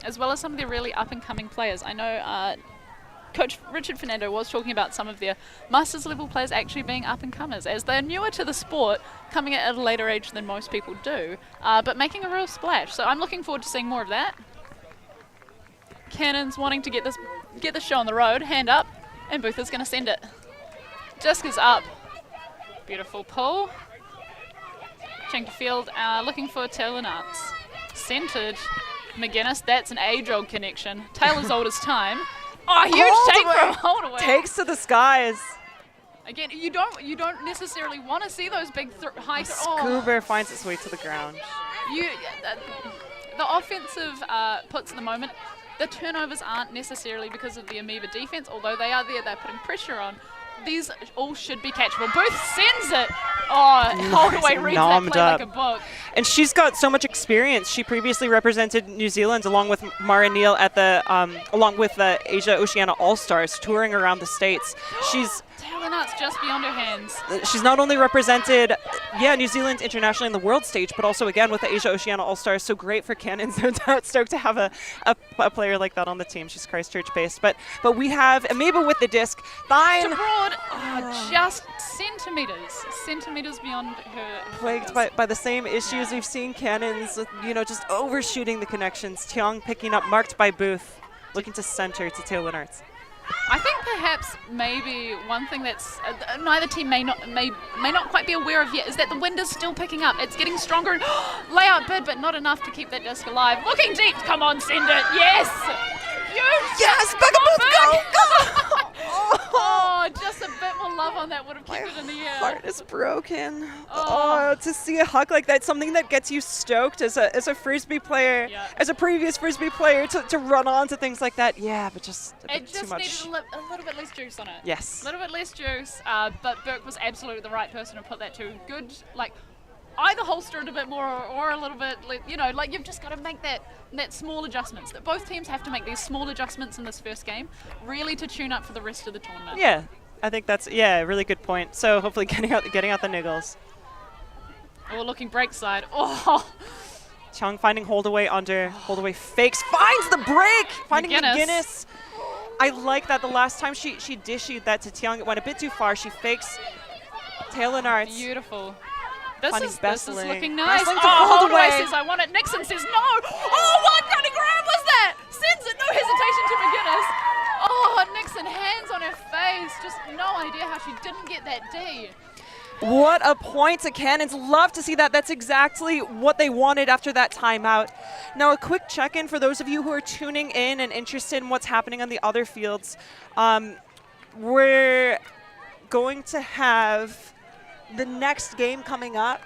as well as some of the really up-and-coming players. I know Coach Richard Fernando was talking about some of their Masters level players actually being up-and-comers, as they're newer to the sport, coming at a later age than most people do, but making a real splash. So I'm looking forward to seeing more of that. Cannons wanting to get the show on the road, hand up, and Booth is going to send it. Disc is up. Beautiful pull. Chankerfield looking for Taylor Nuts. Centered. McGuinness, that's an age-old connection. Taylor's old as time. Oh, huge take from Holdaway. Takes to the skies. Again, you don't necessarily want to see those big high. Scuba finds its way to the ground. The offensive puts at the moment, the turnovers aren't necessarily because of the Amoeba defense, although they are there, they're putting pressure on. These all should be catchable. Booth sends it. Oh, Holdaway reads that play like a book. And she's got so much experience. She previously represented New Zealand along with Mara Neal at along with the Asia Oceania All-Stars, touring around the States. Taylor Nuts just beyond her hands. She's not only represented, New Zealand internationally in the world stage, but also again with the Asia Oceania All-Stars. So great for Cannons, no doubt. Stoked to have a player like that on the team. She's Christchurch-based, but we have Amoeba with the disc. Fine. To Broad, just centimeters beyond her. Plagued by the same issues we've seen Cannons, just overshooting the connections. Tiong picking up, marked by Booth, looking to center to Taylor Nuts. I think perhaps maybe one thing that's neither team may not quite be aware of yet is that the wind is still picking up. It's getting stronger and layout bid, but not enough to keep that disc alive. Looking deep, come on, send it. Yes! Yes, back up, go! Oh, Oh, just a bit more love on that would have kept it in the air. My heart is broken. Oh, to see a hug like that, something that gets you stoked as a Frisbee player, as a previous Frisbee player, to run on to things like that. Yeah, but just a bit too much. It just needed a little bit less juice on it. Yes. A little bit less juice, but Burke was absolutely the right person to put that to. Good, like, either holster it a bit more or a little bit, you know, like you've just got to make that small adjustments. That both teams have to make these small adjustments in this first game, really to tune up for the rest of the tournament. Yeah, I think that's a really good point. So hopefully getting out the niggles. Oh, looking break side. Oh. Chung finding holdaway under, holdaway fakes, finds the break, finding McGuinness. I like that. The last time she dished that to Tiang, it went a bit too far. She fakes tail and arts. Beautiful. This is looking nice. Oh, Holdaway says I want it. Nixon says no. Oh, what kind of grab was that? Sends it, no hesitation to McGuinness. Oh, Nixon, hands on her face. Just no idea how she didn't get that D. What a point to Cannons. Love to see that. That's exactly what they wanted after that timeout. Now, a quick check-in for those of you who are tuning in and interested in what's happening on the other fields. We're going to have the next game coming up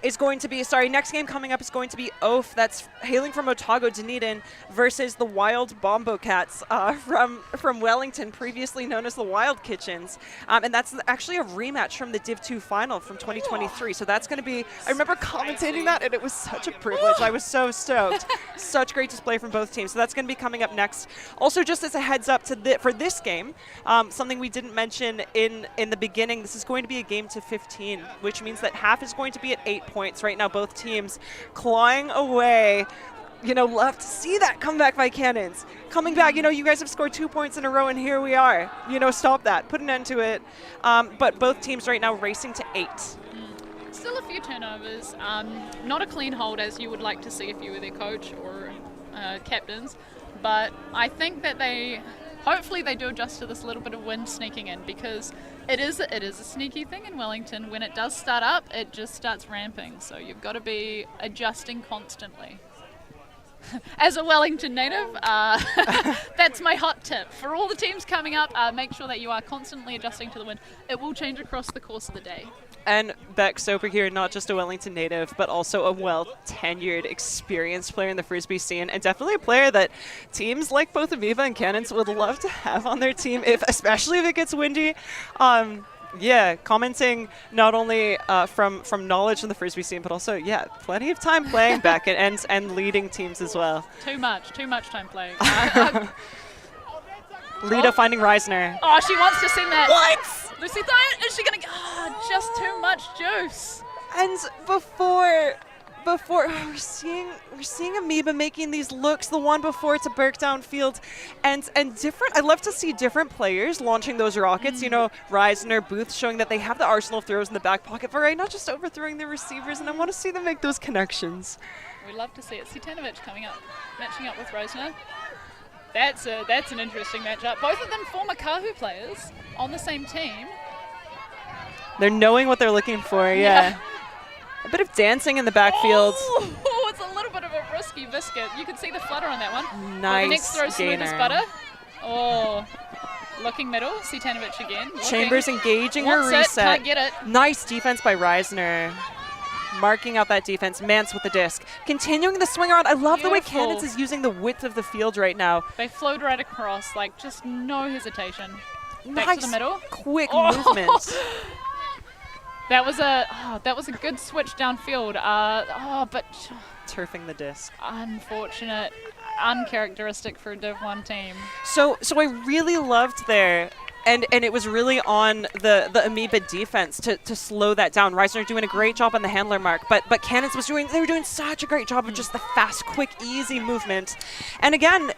is going to be, next game coming up is going to be Oaf, that's hailing from Otago, Dunedin, versus the Wild Bombo Cats from Wellington, previously known as the Wild Kitchens. And that's actually a rematch from the Div 2 final from 2023. So that's going to be, I remember commentating that, and it was such a privilege. I was so stoked. Such great display from both teams. So that's going to be coming up next. Also, just as a heads up for this game, something we didn't mention in the beginning, this is going to be a game to 15, which means that half is going to be at 8 points. Right now, both teams clawing away. You know, love to see that comeback by Cannons. Coming back, you know, you guys have scored 2 points in a row, and here we are. You know, stop that. Put an end to it. But both teams right now racing to 8. Still a few turnovers. Not a clean hold as you would like to see if you were their coach or captains. But I think that hopefully they do adjust to this little bit of wind sneaking in, because it is a sneaky thing in Wellington. When it does start up, it just starts ramping. So you've got to be adjusting constantly. As a Wellington native, that's my hot tip. For all the teams coming up, make sure that you are constantly adjusting to the wind. It will change across the course of the day. And Beck Soper here, not just a Wellington native, but also a well-tenured, experienced player in the Frisbee scene, and definitely a player that teams like both Amoeba and Cannons would love to have on their team, especially if it gets windy. Yeah, commenting not only from knowledge in the Frisbee scene, but also, plenty of time playing back and leading teams as well. Too much time playing. Lita finding Reisner. Oh, she wants to send that. What? Lucy Thorne, is she going to... just too much juice. And before we're seeing Amoeba making these looks. The one before, it's a Burke downfield, and different. I love to see different players launching those rockets. You know, Reisner, Booth, showing that they have the arsenal of throws in the back pocket, but not just overthrowing their receivers. And I want to see them make those connections. We love to see it. Citanovic coming up, matching up with Reisner. That's an interesting matchup. Both of them former Kahu players on the same team. They're knowing what they're looking for. Yeah. A bit of dancing in the backfield. Oh, it's a little bit of a risky biscuit. You can see the flutter on that one. Nice the next throw smooth as butter. Oh, looking middle. Citanovic again. Chambers engaging her reset. Can't get it. Nice defense by Reisner. Marking out that defense. Mance with the disc. Continuing the swing around. I love the way Cannons is using the width of the field right now. They flowed right across, like just no hesitation. Nice, back to the middle. Quick movement. That was a good switch downfield. But turfing the disc. Unfortunate, uncharacteristic for a Div 1 team. So I really loved there, and it was really on the Amoeba defense to slow that down. Reisner doing a great job on the handler mark, but Cannons they were doing such a great job of just the fast, quick, easy movement. And again,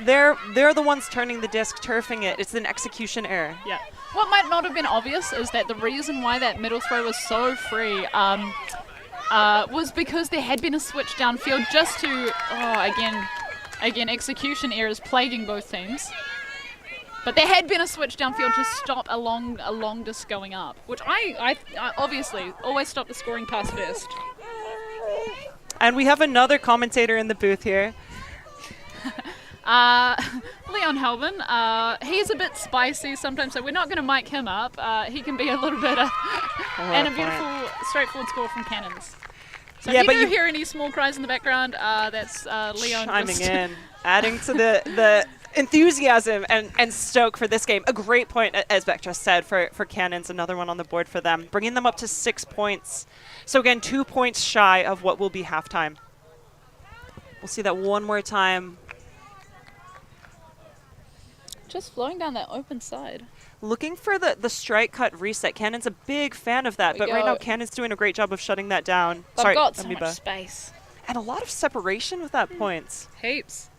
they're the ones turning the disc, turfing it. It's an execution error. Yeah. What might not have been obvious is that the reason why that middle throw was so free was because there had been a switch downfield just to, again, execution errors plaguing both teams. But there had been a switch downfield to stop a long disc going up, which I obviously always stop the scoring pass first. And we have another commentator in the booth here. Liam Leon Helvin. He's a bit spicy sometimes, so we're not going to mic him up. He can be a little bit and a beautiful, straightforward score from Cannons. So if you hear any small cries in the background, that's Leon chiming in, adding to the enthusiasm and stoke for this game. A great point, as Beck just said, for Cannons. Another one on the board for them, bringing them up to 6 points. So again, 2 points shy of what will be halftime. We'll see that one more time. Just flowing down that open side. Looking for the strike cut reset. Cannon's a big fan of that, but right now Cannon's doing a great job of shutting that down. They've got so much space. And a lot of separation with that points. Heaps.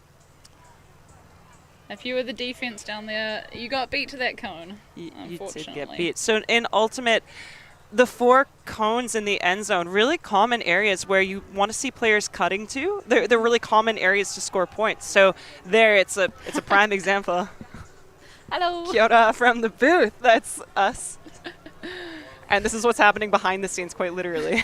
If you were the defense down there, you got beat to that cone, unfortunately. You did get beat. So in Ultimate, the 4 cones in the end zone, really common areas where you want to see players cutting to. They're really common areas to score points. So there, it's a prime example. Hello. Kia ora from the booth. That's us. And this is what's happening behind the scenes, quite literally.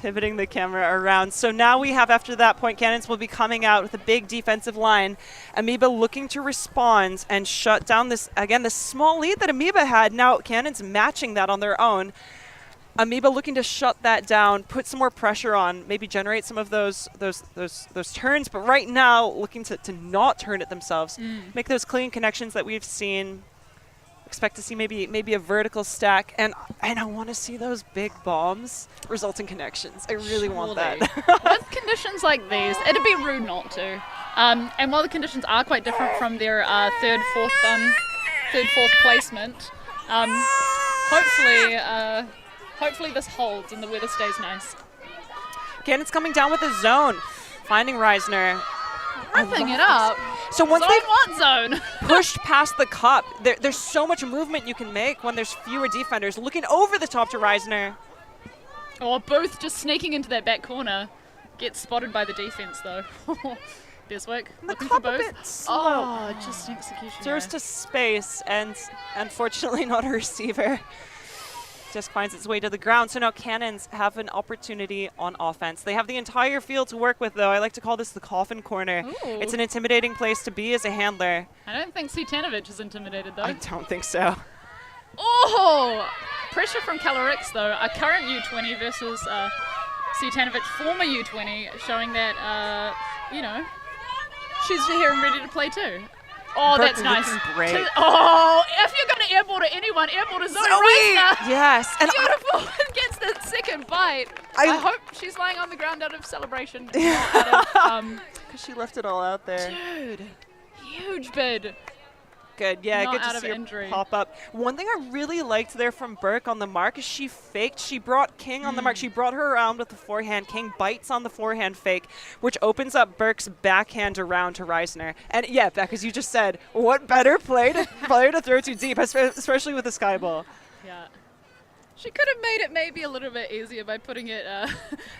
Pivoting the camera around. So now we have, after that point, Cannons will be coming out with a big defensive line. Amoeba looking to respond and shut down this, again, the small lead that Amoeba had. Now Cannons matching that on their own. Amoeba looking to shut that down, put some more pressure on, maybe generate some of those turns, but right now looking to not turn it themselves. Make those clean connections that we've seen. Expect to see maybe a vertical stack, and I want to see those big bombs result in connections. I really want that. With conditions like these, it'd be rude not to. And while the conditions are quite different from their third, fourth placement, hopefully this holds and the weather stays nice. Cannon's coming down with a zone, finding Reisner. Wrapping it up. So once they've zone? pushed past the cup, there's so much movement you can make when there's fewer defenders. Looking over the top to Reisner. Or both just sneaking into that back corner. Gets spotted by the defense though. Biswick looking for both. Oh, just an execution. Throws to space, and unfortunately not a receiver. Just finds its way to the ground. So now Cannons have an opportunity on offense. They have the entire field to work with, though. I like to call this the coffin corner. Ooh. It's an intimidating place to be as a handler. I don't think Cetanovic is intimidated, though. I don't think so. Oh! Pressure from Calarix, though. A current U20 versus Cetanovic, former U20, showing that, she's here and ready to play, too. Oh, Burke that's nice. Great. If you're going to airball to anyone, airball to Zoe Reisner. Yes. And beautiful. Gets the second bite. I hope she's lying on the ground out of celebration. Because she left it all out there. Dude, huge bid. Good, yeah, Not good out to of see her injury. pop up. One thing I really liked there from Burke on the mark is she faked. She brought King on the mark. She brought her around with the forehand. King bites on the forehand fake, which opens up Burke's backhand around to Reisner. And yeah, Beck, as you just said, what better player to throw too deep, especially with the sky ball. Yeah. She could have made it maybe a little bit easier by putting it.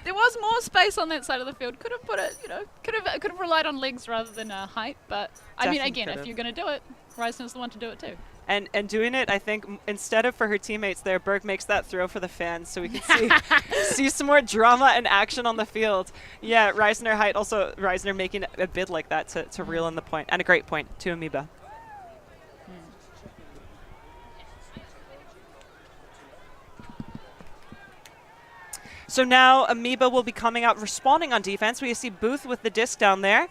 There was more space on that side of the field. Could have put it, could have relied on legs rather than height. But I mean, again, if you're going to do it, Reisner's the one to do it too. And doing it, I think, instead of for her teammates there, Burke makes that throw for the fans, so we can see some more drama and action on the field. Yeah, Reisner height, also Reisner making a bid like that to reel in the point, and a great point to Amoeba. So now Amoeba will be coming out responding on defense. We see Booth with the disc down there.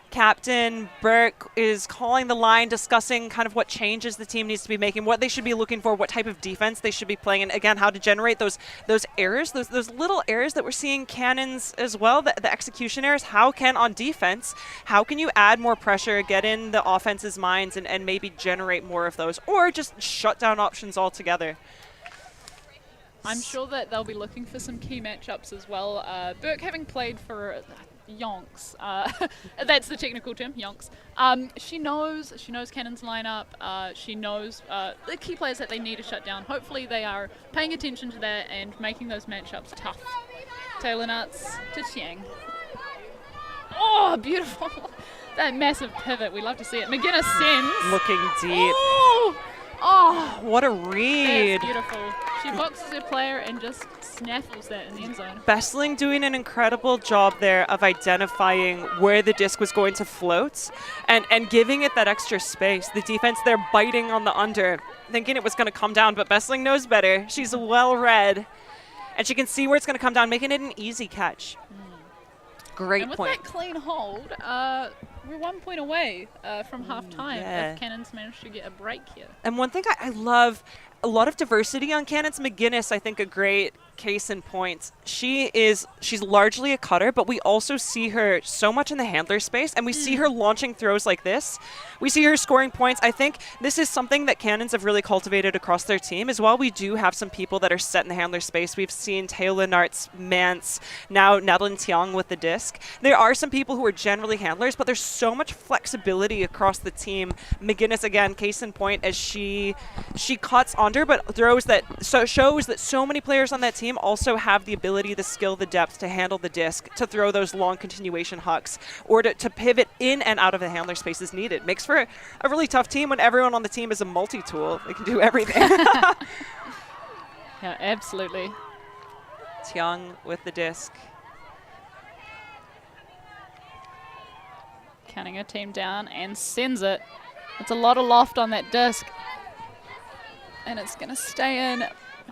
Captain Burke is calling the line, discussing kind of what changes the team needs to be making, what they should be looking for, what type of defense they should be playing, and again, how to generate those errors, those little errors that we're seeing Cannons as well, the execution errors. How can, on defense, how can you add more pressure, get in the offense's minds, and maybe generate more of those, or just shut down options altogether? I'm sure that they'll be looking for some key matchups as well. Burke having played for Yonks, that's the technical term, Yonks. She knows Cannon's lineup. She knows the key players that they need to shut down. Hopefully they are paying attention to that and making those matchups tough. Taylor Nuts to Chiang. Oh, beautiful. That massive pivot. We love to see it. McGinnis sends. Looking deep. Oh, what a read. That's beautiful. She boxes her player and just snaffles that in the end zone. Bessling doing an incredible job there of identifying where the disc was going to float and giving it that extra space. The defense there biting on the under, thinking it was going to come down, but Bessling knows better. She's well read, and she can see where it's going to come down, making it an easy catch. Great and with point. that clean hold, we're 1 point away from half-time if Cannons manage to get a break here. And one thing I love, a lot of diversity on Cannons. McGinnis, I think, a great case in point. She's largely a cutter, but we also see her so much in the handler space, and we see her launching throws like this. We see her scoring points. I think this is something that Cannons have really cultivated across their team as well. We do have some people that are set in the handler space. We've seen Teo Lenartz, Mance, now Nadlin Tiang with the disc. There are some people who are generally handlers, but there's so much flexibility across the team. McGinnis, again, case in point, as she cuts under, but throws that, so shows that so many players on that team also have the ability, the skill, the depth to handle the disc, to throw those long continuation hucks, or to pivot in and out of the handler space as needed. Makes for a really tough team when everyone on the team is a multi-tool. They can do everything. Yeah, absolutely. Tiang with the disc. Counting her team down and sends it. It's a lot of loft on that disc. And it's going to stay in.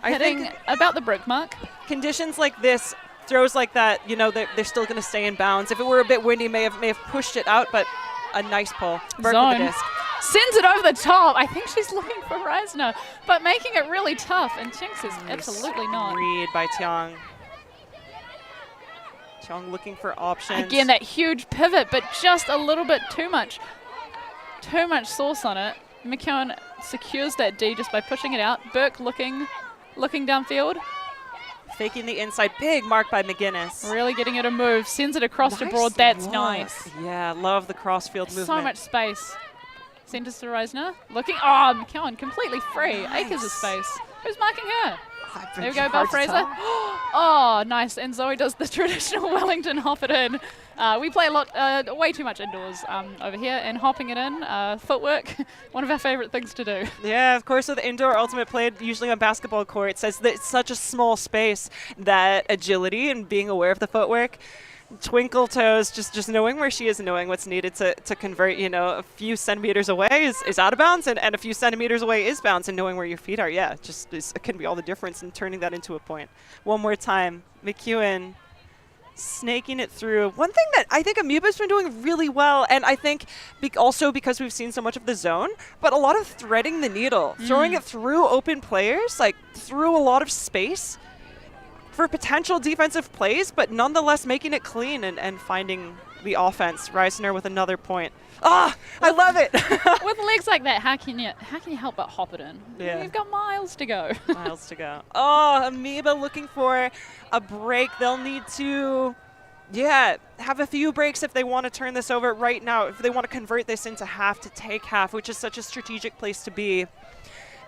I Hitting think about the brick mark. conditions like this, throws like that, you know, they're still going to stay in bounds. If it were a bit windy, may have pushed it out, but a nice pull. Burke with the disc. Sends it over the top. I think she's looking for Reisner, but making it really tough. And Chinks is absolutely not. Read by Tiang. Tiang looking for options. Again, that huge pivot, but just a little bit too much sauce on it. McKeown secures that D just by pushing it out. Burke looking downfield. Faking the inside. Big mark by McGinnis. Really getting it a move. Sends it across to broad. That's nice. Yeah, love the crossfield movement. So much space. Centers to Reisner. Looking. Oh, McKeown completely free. Nice. Acres of space. Who's marking her? There we go, Hard Belle to Fraser. tell. Oh, nice. And Zoe does the traditional Wellington hop it in. We play a lot, way too much indoors over here, and hopping it in, footwork, one of our favorite things to do. Yeah, of course, with indoor ultimate played usually on basketball court, says that it's such a small space that agility and being aware of the footwork, twinkle toes, just knowing where she is and knowing what's needed to convert, you know, a few centimeters away is out of bounds, and a few centimeters away is bounds, and knowing where your feet are, yeah, it can be all the difference in turning that into a point. One more time, McEwen snaking it through. One thing that I think Amoeba's been doing really well, and I think also because we've seen so much of the zone, but a lot of threading the needle, throwing it through open players, like through a lot of space for potential defensive plays, but nonetheless making it clean and finding the offense. Reisner with another point. Ah, I love it. With legs like that, how can you help but hop it in? Yeah. You've got miles to go. Miles to go. Oh, Amoeba looking for a break. They'll need to, have a few breaks if they want to turn this over right now, if they want to convert this into half to take half, which is such a strategic place to be.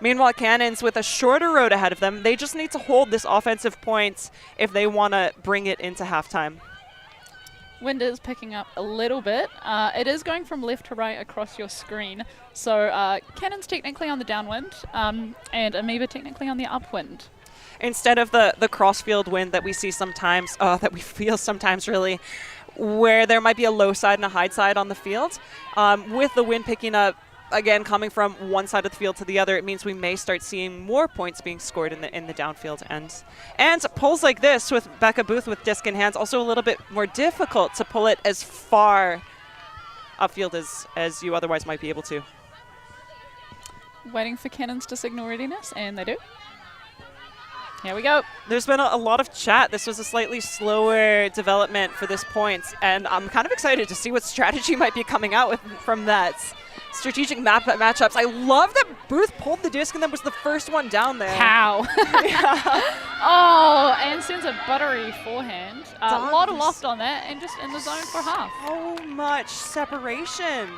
Meanwhile, Cannons, with a shorter road ahead of them, they just need to hold this offensive point if they want to bring it into halftime. Wind is picking up a little bit. It is going from left to right across your screen. So Cannons technically on the downwind, and Amoeba technically on the upwind. Instead of the crossfield wind that we see sometimes, that we feel sometimes really, where there might be a low side and a high side on the field, with the wind picking up, again, coming from one side of the field to the other, it means we may start seeing more points being scored in the downfield end. And pulls like this with Becca Booth with disc in hands, also a little bit more difficult to pull it as far upfield as you otherwise might be able to. Waiting for Cannons to signal readiness, and they do. Here we go. There's been a lot of chat. This was a slightly slower development for this point, and I'm kind of excited to see what strategy might be coming out from that. Strategic matchups. I love that Booth pulled the disc and then was the first one down there. How? Oh, and sends a buttery forehand. A lot of loft on that, and just in the zone for half. So much separation.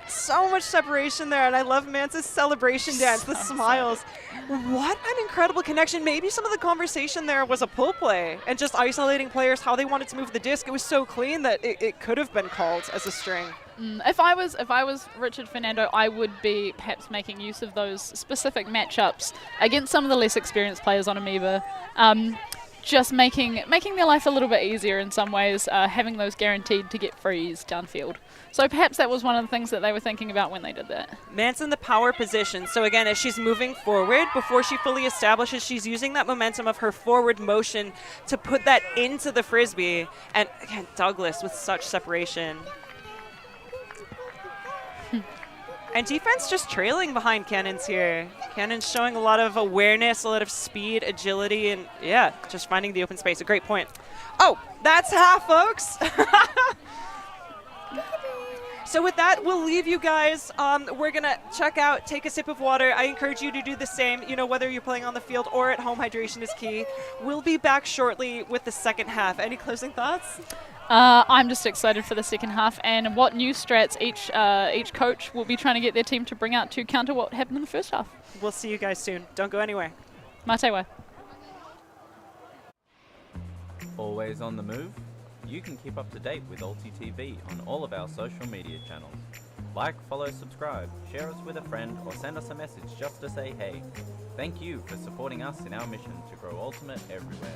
So much separation there, and I love Mance's celebration dance, the smiles. What an incredible connection. Maybe some of the conversation there was a pull play and just isolating players how they wanted to move the disc. It was so clean that it could have been called as a string. If I was Richard Fernando, I would be perhaps making use of those specific matchups against some of the less experienced players on Amoeba. Just making their life a little bit easier in some ways, having those guaranteed to get frees downfield. So perhaps that was one of the things that they were thinking about when they did that. Mance in the power position. So again, as she's moving forward, before she fully establishes, she's using that momentum of her forward motion to put that into the Frisbee. And again, Douglas with such separation. And defense just trailing behind Cannons here. Cannons showing a lot of awareness, a lot of speed, agility, and yeah, just finding the open space. A great point. Oh, that's half, folks. So with that, we'll leave you guys. We're going to check out, take a sip of water. I encourage you to do the same. You know, whether you're playing on the field or at home, hydration is key. We'll be back shortly with the second half. Any closing thoughts? I'm just excited for the second half and what new strats each coach will be trying to get their team to bring out to counter what happened in the first half. We'll see you guys soon. Don't go anywhere. Matewa. Always on the move? You can keep up to date with ULTI.TV on all of our social media channels. Like, follow, subscribe, share us with a friend, or send us a message just to say hey. Thank you for supporting us in our mission to grow Ultimate everywhere.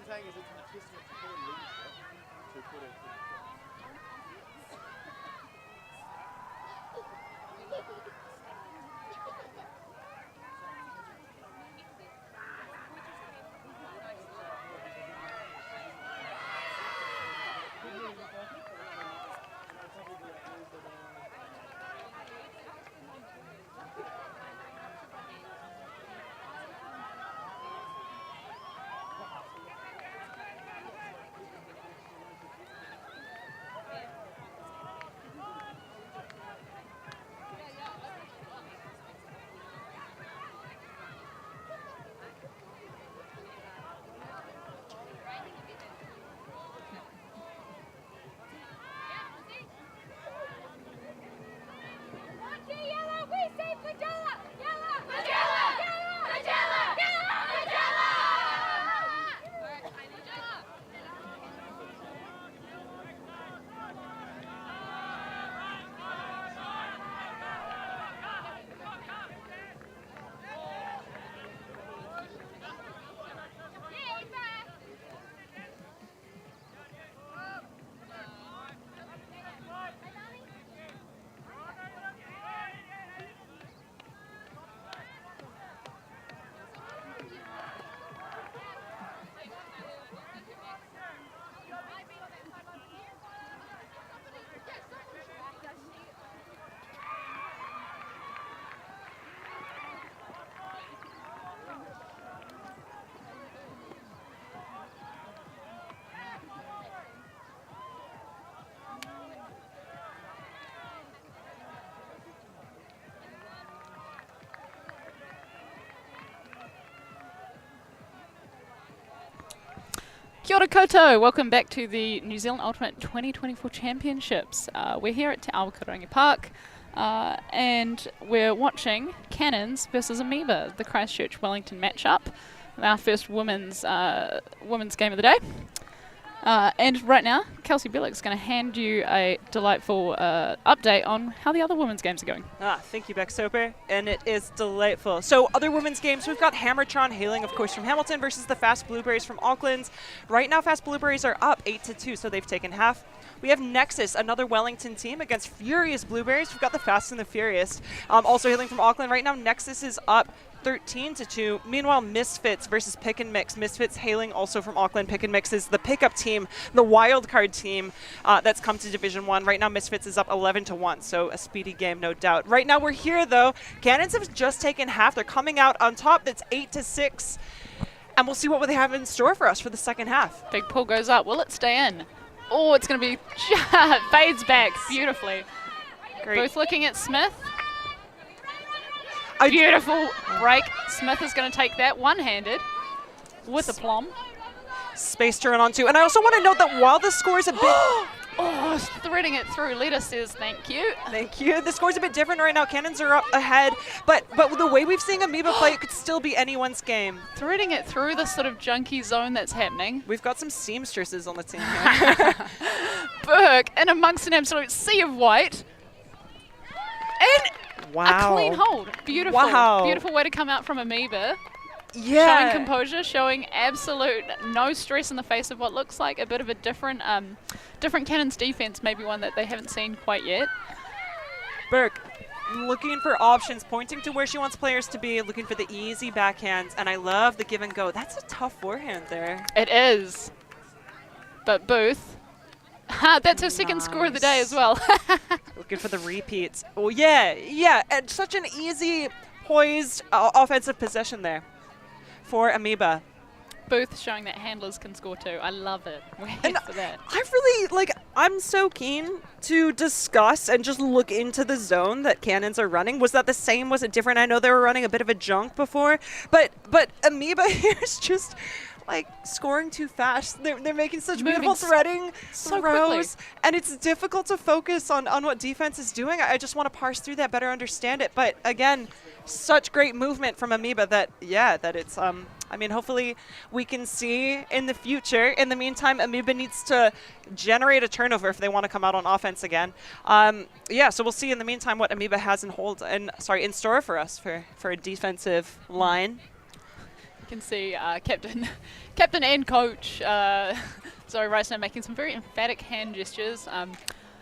I'm saying is it's a testament to her leadership to put it. Kia ora koutou, welcome back to the New Zealand Ultimate 2024 Championships. We're here at Te Awakarangi Park and we're watching Cannons versus Amoeba, the Christchurch Wellington matchup, our first women's game of the day. And right now, Kelsey Billick's going to hand you a delightful update on how the other women's games are going. Thank you, Beck Soper, and it is delightful. So other women's games, we've got Hammertron hailing, of course, from Hamilton versus the Fast Blueberries from Auckland. Right now, Fast Blueberries are up 8-2, so they've taken half. We have Nexus, another Wellington team, against Furious Blueberries. We've got the Fast and the Furious, also hailing from Auckland. Right now, Nexus is up 13-2. Meanwhile, Misfits versus Pick and Mix. Misfits hailing also from Auckland. Pick and Mix is the pickup team, the wild card team that's come to Division 1. Right now, Misfits is up 11-1, so a speedy game, no doubt. Right now, we're here, though. Cannons have just taken half. They're coming out on top. That's 8-6. And we'll see what they have in store for us for the second half. Big pull goes up. Will it stay in? Oh, it's going to be fades back beautifully. Great. Both looking at Smith. Beautiful break. Smith is going to take that one-handed with aplomb. Space turn on two. And I also want to note that while the score is a bit... Oh, threading it through. Lita says thank you. Thank you. The score's a bit different right now. Cannons are up ahead. But the way we've seen Amoeba play, it could still be anyone's game. Threading it through the sort of junky zone that's happening. We've got some seamstresses on the team here. Burke in amongst an absolute sea of white. And wow. a clean hold. Beautiful. Wow. Beautiful way to come out from Amoeba. Yeah. Showing composure, showing absolute no stress in the face of what looks like a bit of a different Cannons defense, maybe one that they haven't seen quite yet. Burke looking for options, pointing to where she wants players to be, looking for the easy backhands, and I love the give and go. That's a tough forehand there. It is. But Booth, that's her second score of the day as well. Looking for the repeats. Oh, yeah, and such an easy, poised offensive possession there for Amoeba. Booth showing that handlers can score too. I love it. We're here for that. I'm so keen to discuss and just look into the zone that Cannons are running. Was that the same? Was it different? I know they were running a bit of a junk before, but Amoeba here is just like scoring too fast. They're making such beautiful threading throws, and it's difficult to focus on what defense is doing. I just want to parse through that, better understand it. But again, such great movement from Amoeba that it's I mean, hopefully we can see in the future. In the meantime, Amoeba needs to generate a turnover if they want to come out on offense again. So we'll see in the meantime what Amoeba has in store for us for a defensive line. can see captain and coach Zoe Reisner making some very emphatic hand gestures.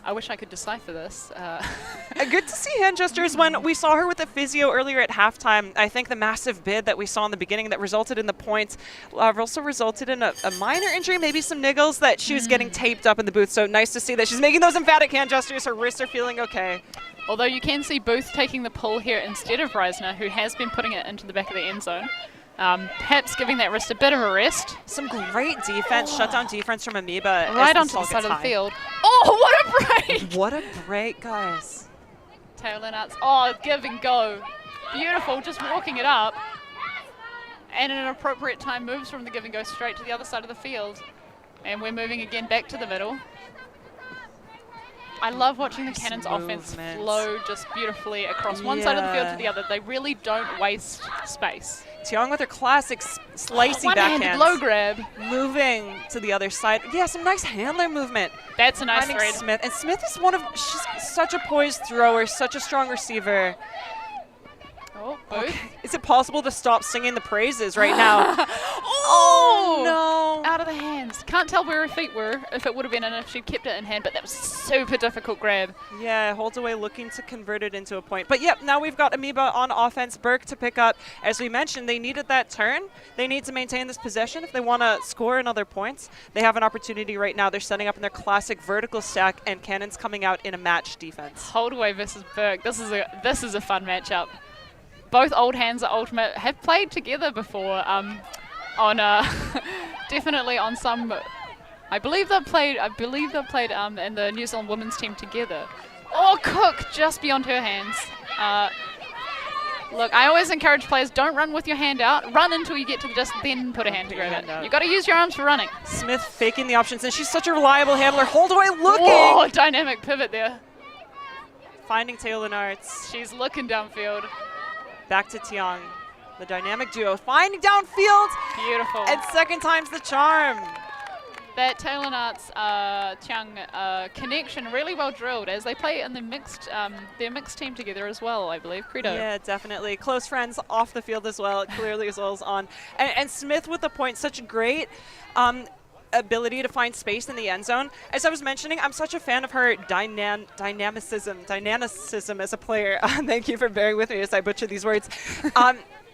I wish I could decipher this. Good to see hand gestures when we saw her with the physio earlier at halftime. I think the massive bid that we saw in the beginning that resulted in the points also resulted in a minor injury, maybe some niggles that she was getting taped up in the booth. So nice to see that she's making those emphatic hand gestures. Her wrists are feeling okay. Although you can see Booth taking the pull here instead of Reisner, who has been putting it into the back of the end zone. Perhaps giving that wrist a bit of a rest. Some great defense, shutdown defense from Amoeba. Right onto the side of the field. Oh, what a break! What a break, guys. Taylor Nuts. Oh, give and go. Beautiful, just walking it up. And in an appropriate time moves from the give and go straight to the other side of the field. And we're moving again back to the middle. I love watching the Cannons offense flow just beautifully across one side of the field to the other. They really don't waste space. Tiong with her classic slicey one-handed backhands. low grab. Moving to the other side. Yeah, some nice handler movement. That's a nice Finding thread. Smith. And Smith is she's such a poised thrower, such a strong receiver. Oh, Booth. Okay. Is it possible to stop singing the praises right now? Oh, no. Out of the hands. Can't tell where her feet were, if it would have been and if she'd kept it in hand, but that was a super difficult grab. Yeah, holds away looking to convert it into a point. But yep, now we've got Amoeba on offense, Burke to pick up. As we mentioned, they needed that turn. They need to maintain this possession if they want to score another points. They have an opportunity right now. They're setting up in their classic vertical stack, and Cannon's coming out in a match defense. Holdaway versus Burke. This is a fun matchup. Both old hands at Ultimate have played together before. Definitely on some. I believe they've played in the New Zealand women's team together. Oh, Cook just beyond her hands. Look, I always encourage players, don't run with your hand out. Run until you get to the disc, then put a hand to grab it. You got to use your arms for running. Smith faking the options, and she's such a reliable handler. Holdaway looking. Oh, dynamic pivot there. Finding Taylor Nartz. She's looking downfield. Back to Tiong. The dynamic duo finding downfield. Beautiful. And second time's the charm. That Taylor Nartz Chiang connection really well drilled as they play in the their mixed team together as well, I believe. Credo. Yeah, definitely. Close friends off the field as well, clearly as well as on. And Smith with the point, such great ability to find space in the end zone. As I was mentioning, I'm such a fan of her dynamicism as a player. Thank you for bearing with me as I butcher these words.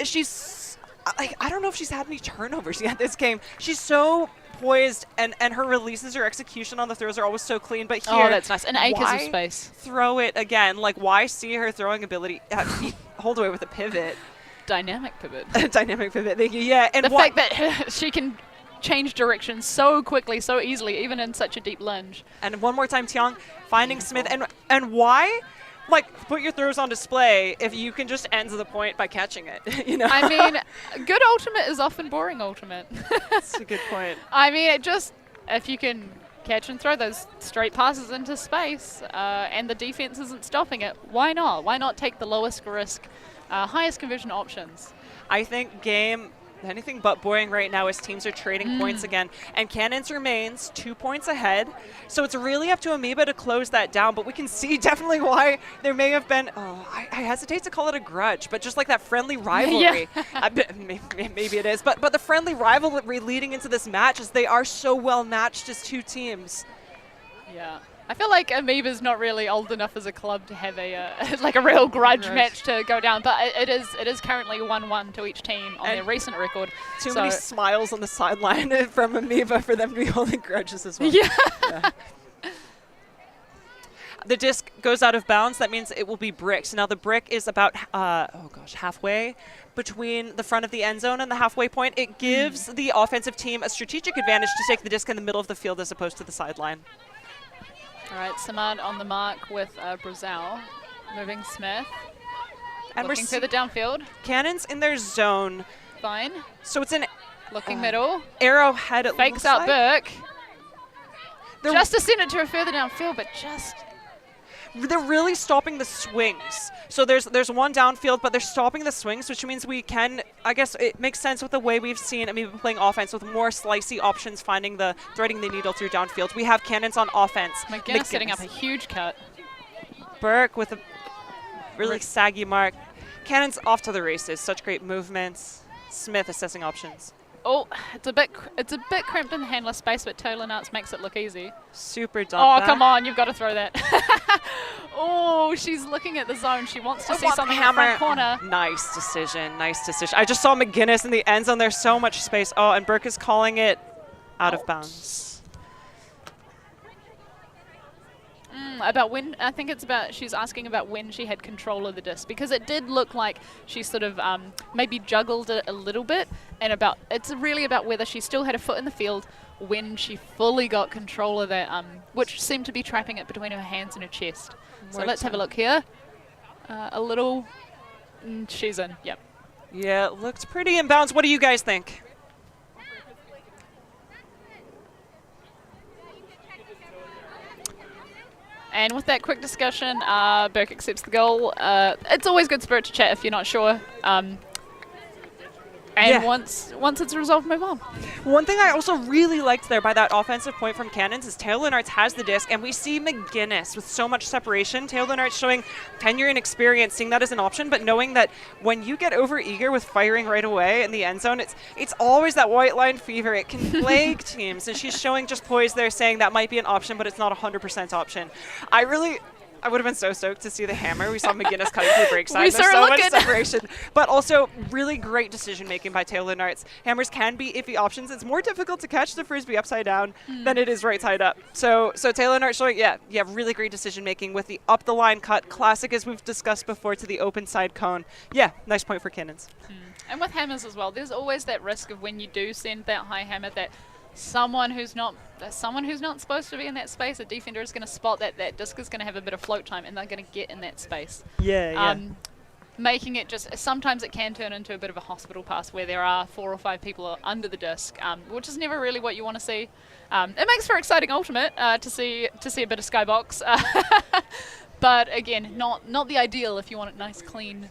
She's, I don't know if she's had any turnovers yet this game. She's so poised, and her releases, her execution on the throws are always so clean. But here, oh, that's nice. And acres of space. Throw it again. Like, why see her throwing ability? Hold away with a pivot. Dynamic pivot. Dynamic pivot. Thank you. Yeah, and the fact that she can change direction so quickly, so easily, even in such a deep lunge. And one more time, Tiong finding Smith. And why? Like, put your throws on display if you can just end the point by catching it, you know? I mean, good ultimate is often boring ultimate. That's a good point. I mean, if you can catch and throw those straight passes into space and the defense isn't stopping it, why not? Why not take the lowest risk, highest conversion options? I think game anything but boring right now as teams are trading points again. And Cannons remains 2 points ahead. So it's really up to Amoeba to close that down. But we can see definitely why there may have been, I hesitate to call it a grudge, but just like that friendly rivalry. Maybe it is. But the friendly rivalry leading into this match is they are so well matched as two teams. Yeah. I feel like Amoeba's not really old enough as a club to have a like a real grudge match to go down, but it is currently 1-1 to each team on their recent record. Too many smiles on the sideline from Amoeba for them to be holding grudges as well. Yeah. The disc goes out of bounds. That means it will be bricks. Now the brick is about halfway between the front of the end zone and the halfway point. It gives the offensive team a strategic advantage to take the disc in the middle of the field as opposed to the sideline. All right, Samad on the mark with Brazil, moving Smith, and looking through the downfield. Cannons in their zone. Fine. So it's an looking middle. Arrowhead. It fakes out like. Burke. Just to send it to her further downfield, but just. They're really stopping the swings. So there's one downfield, but they're stopping the swings, which means we can, I guess it makes sense with the way we've seen Amoeba playing offense with more slicey options, threading the needle through downfield. We have Cannons on offense. McGinnis setting up a huge cut. Burke with a really saggy mark. Cannons off to the races. Such great movements. Smith assessing options. Oh, it's a bit cramped in the handler space, but Taylor Nuts makes it look easy. Super dump Oh, back. come on, you've got to throw that. Oh, she's looking at the zone. She wants to see something in the front corner. Nice decision. Nice decision. I just saw McGuinness in the end zone. There's so much space. Oh, and Burke is calling it out of bounds. About when, I think it's about, she's asking about when she had control of the disc, because it did look like she sort of maybe juggled it a little bit, and it's really about whether she still had a foot in the field when she fully got control of that, which seemed to be trapping it between her hands and her chest. So let's have a look here. A little, she's in, yep. Yeah, it looked pretty in bounds. What do you guys think? And with that quick discussion, Burke accepts the goal. It's always good spirit to chat if you're not sure. And once it's resolved, move on. One thing I also really liked there by that offensive point from Cannons is Taylor Nartz has the disc, and we see McGuinness with so much separation. Taylor Nartz showing tenure and experience, seeing that as an option, but knowing that when you get over eager with firing right away in the end zone, it's always that white line fever. It can plague teams, and she's showing just poise there, saying that might be an option, but it's not 100% option. I would have been so stoked to see the hammer. We saw McGuinness cutting through the break side. There's so much separation. But also really great decision making by Taylor Nartz. Hammers can be iffy options. It's more difficult to catch the Frisbee upside down than it is right side up. So Taylor Nartz showing, really great decision making with the up the line cut. Classic, as we've discussed before, to the open side cone. Yeah, nice point for Cannons. And with hammers as well, there's always that risk of when you do send that high hammer that someone who's not supposed to be in that space, a defender is going to spot that disc is going to have a bit of float time, and they're going to get in that space. Making it just, sometimes it can turn into a bit of a hospital pass where there are 4 or 5 people under the disc, which is never really what you want to see. It makes for exciting ultimate to see a bit of skybox, but again, not the ideal if you want a nice clean,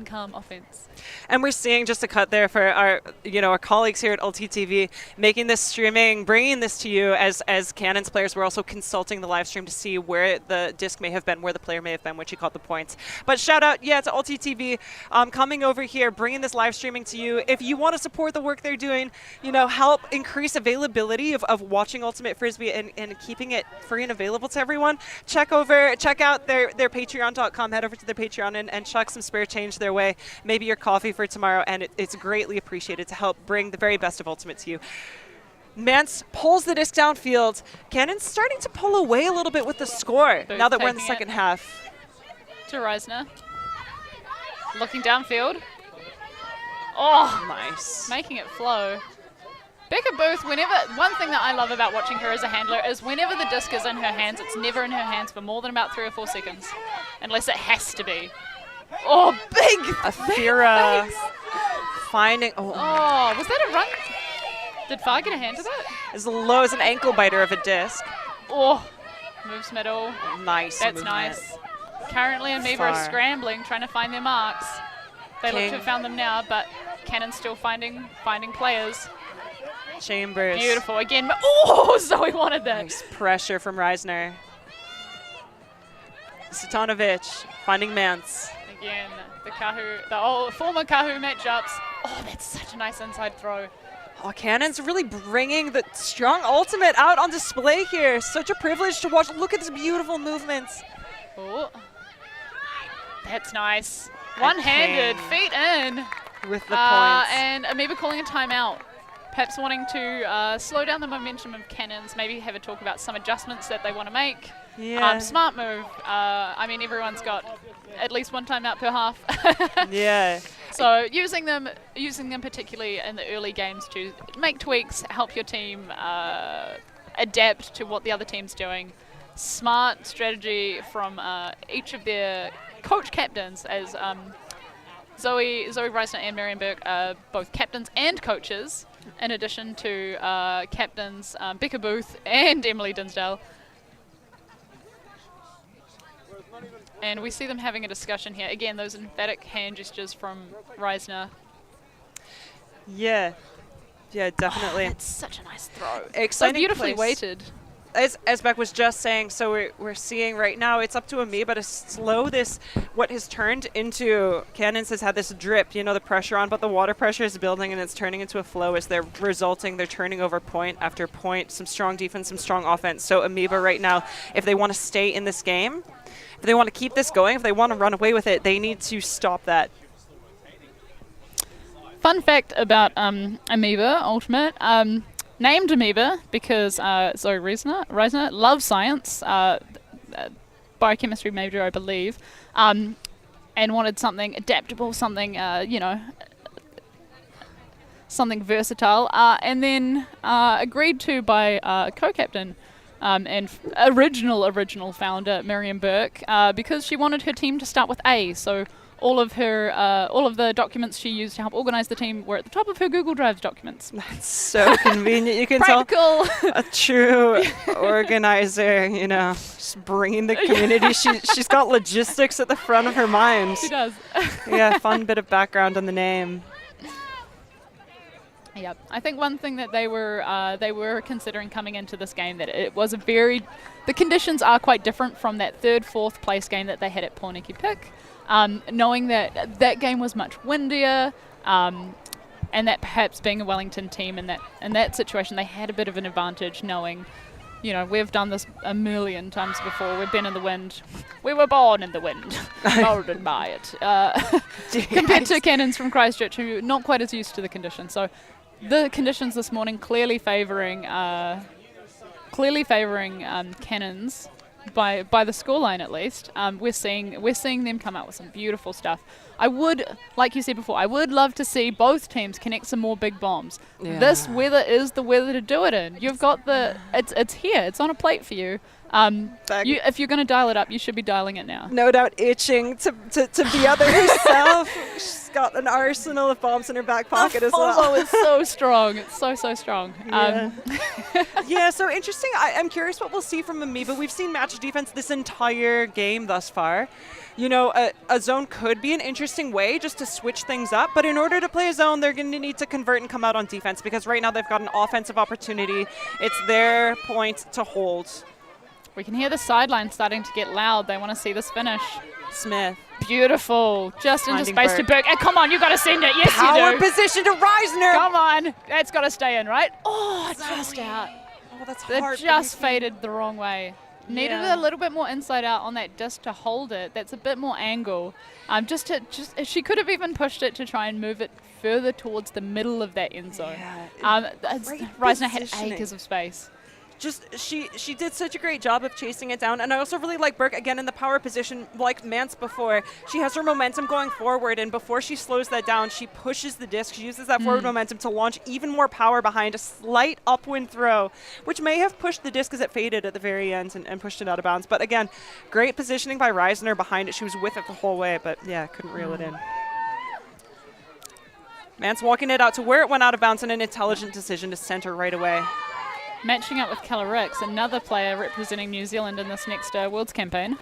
calm offense. And we're seeing, just a cut there for our colleagues here at ULTI.TV, making this streaming, bringing this to you as Cannons players. We're also consulting the live stream to see where the disc may have been, where the player may have been when she caught the points. But shout out, to ULTI.TV, coming over here, bringing this live streaming to you. If you want to support the work they're doing, help increase availability of watching Ultimate Frisbee and keeping it free and available to everyone, check out their patreon.com, head over to their Patreon and chuck some spare change their way, maybe your coffee for tomorrow, and it's greatly appreciated to help bring the very best of Ultimate to you. Mance pulls the disc downfield. Cannon's starting to pull away a little bit with the score now that we're in the second half. To Reisner. Looking downfield. Oh, nice. Making it flow. Becca Booth, one thing that I love about watching her as a handler is whenever the disc is in her hands, it's never in her hands for more than about 3 or 4 seconds, unless it has to be. Oh, big! Afira finding. Oh, was that a run? Did Far get a hand to that? As low as an ankle biter of a disc. Oh, moves middle. Nice. That's movement. nice. Currently, Amoeba are scrambling, trying to find their marks. They look to have found them now, but Cannon's still finding players. Chambers. Beautiful. Again. Oh, Zoe wanted that. Nice pressure from Reisner. Sitanovic finding Mance. Again, the old former Kahu matchups. Oh, that's such a nice inside throw. Oh, Cannon's really bringing the strong ultimate out on display here. Such a privilege to watch. Look at this beautiful movements. Oh, that's nice. One-handed, feet in. With the points. And Amoeba calling a timeout. Perhaps wanting to slow down the momentum of Cannons, maybe have a talk about some adjustments that they want to make. Yeah. Smart move. Everyone's got at least one timeout per half. Yeah. So using them particularly in the early games to make tweaks, help your team adapt to what the other team's doing. Smart strategy from each of their coach captains, as Zoe Reisner and Marion Burke are both captains and coaches, in addition to captains Becca Booth and Emily Dinsdale. And we see them having a discussion here. Again, those emphatic hand gestures from Reisner. Yeah. Yeah, definitely. That's such a nice throw. Exciting So beautifully place. weighted. as Beck was just saying, so we're seeing right now it's up to Amoeba to slow this, what has turned into, Cannons has had this drip, you know, the pressure on, but the water pressure is building and it's turning into a flow as they're turning over point after point, some strong defense, some strong offense. So Amoeba right now, if they want to stay in this game, if they want to keep this going, if they want to run away with it, they need to stop that. Fun fact about Amoeba Ultimate, named Amoeba because Zoe Reisner loves science, biochemistry major, I believe, and wanted something adaptable, something, something versatile, and then agreed to by co-captain and original founder Miriam Burke because she wanted her team to start with A, so all of the documents she used to help organize the team were at the top of her Google Drive documents. That's so convenient. You can Practical. tell a true organizer, you know, just bringing the community. She's got logistics at the front of her mind. She does. Yeah, fun bit of background on the name. Yeah, I think one thing that they were considering coming into this game, that it was the conditions are quite different from that 3rd, 4th place game that they had at Pornicky Pick. Knowing that game was much windier, and that perhaps being a Wellington team in that situation, they had a bit of an advantage, knowing, you know, we've done this a million times before. We've been in the wind. We were born in the wind, molded by it. Compared to Cannons from Christchurch, who not quite as used to the conditions. So the conditions this morning clearly favouring Cannons. By the scoreline, at least, we're seeing them come out with some beautiful stuff. I would, like you said before, I would love to see both teams connect some more big bombs. Yeah. This weather is the weather to do it in. You've got it's here. It's on a plate for you. If you're going to dial it up, you should be dialing it now. No doubt itching to be other herself. She's got an arsenal of bombs in her back pocket as well. Oh, it's so strong. It's so strong. Yeah. Yeah, so interesting. I'm curious what we'll see from Amoeba. We've seen match defense this entire game thus far. You know, a zone could be an interesting way just to switch things up, but in order to play a zone, they're going to need to convert and come out on defense because right now they've got an offensive opportunity. It's their point to hold. We can hear the sideline starting to get loud. They want to see this finish. Smith. Beautiful. Just into space to Burke. Come on, you got to send it. Yes, Power you do. position to Reisner. Come on. That's got to stay in, right? Oh, just out. Oh, that's They hard. just faded the wrong way. Needed a little bit more inside out on that disc to hold it. That's a bit more angle. She could have even pushed it to try and move it further towards the middle of that end zone. Yeah, Reisner had acres of space. She did such a great job of chasing it down, and I also really like Burke again in the power position, like Mance before. She has her momentum going forward, and before she slows that down, she pushes the disc. She uses that forward momentum to launch even more power behind a slight upwind throw, which may have pushed the disc as it faded at the very end and pushed it out of bounds. But again, great positioning by Reisner behind it. She was with it the whole way, but yeah, couldn't reel it in. Mance walking it out to where it went out of bounds, and an intelligent decision to center right away. Matching up with Keller Ricks, another player representing New Zealand in this next Worlds campaign.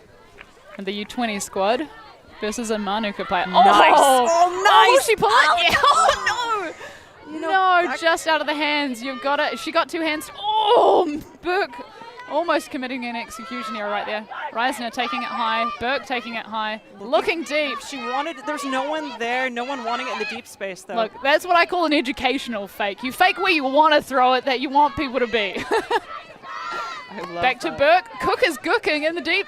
And the U20 squad versus a Manuka player. Nice. Oh, nice. Oh, she pulled it. Yeah. Oh, no. No, just out of the hands. You've got it. She got 2 hands. Oh, Burke almost committing an execution error right there. Reisner taking it high. Burke taking it high. Looking deep. She wanted, there's no one there, no one wanting it in the deep space, though. Look, that's what I call an educational fake. You fake where you want to throw it, that you want people to be. Back to Burke. Cook is gooking in the deep.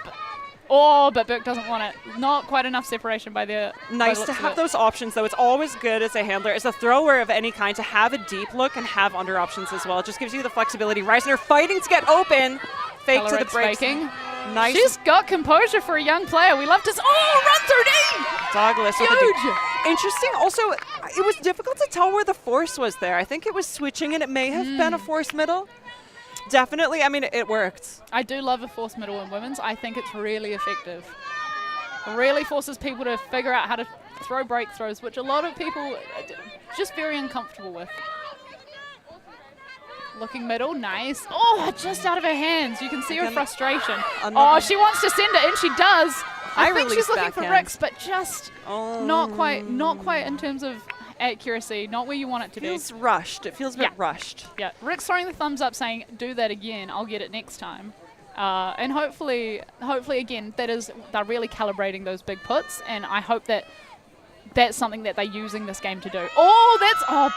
Oh, but Burke doesn't want it. Not quite enough separation by the... Nice to have those options, though. It's always good as a handler, as a thrower of any kind, to have a deep look and have under options as well. It just gives you the flexibility. Reisner fighting to get open. Fake to the break. Nice. She's got composure for a young player. We love to... Oh, run through D! Douglas. Huge! Interesting. Also, it was difficult to tell where the force was there. I think it was switching, and it may have been a force middle. Definitely. I mean, it worked. I do love a force middle in women's. I think it's really effective. It really forces people to figure out how to throw break throws, which a lot of people are just very uncomfortable with. Looking middle, nice. Oh, just out of her hands. You can see her frustration. Oh, she wants to send it, and she does. I think she's looking for Ricks, but just not quite in terms of accuracy, not where you want it to Feels rushed. It feels a bit rushed. be. Yeah, Rick's throwing the thumbs up saying, do that again, I'll get it next time. And hopefully again, they're really calibrating those big puts, and I hope that that's something that they're using this game to do.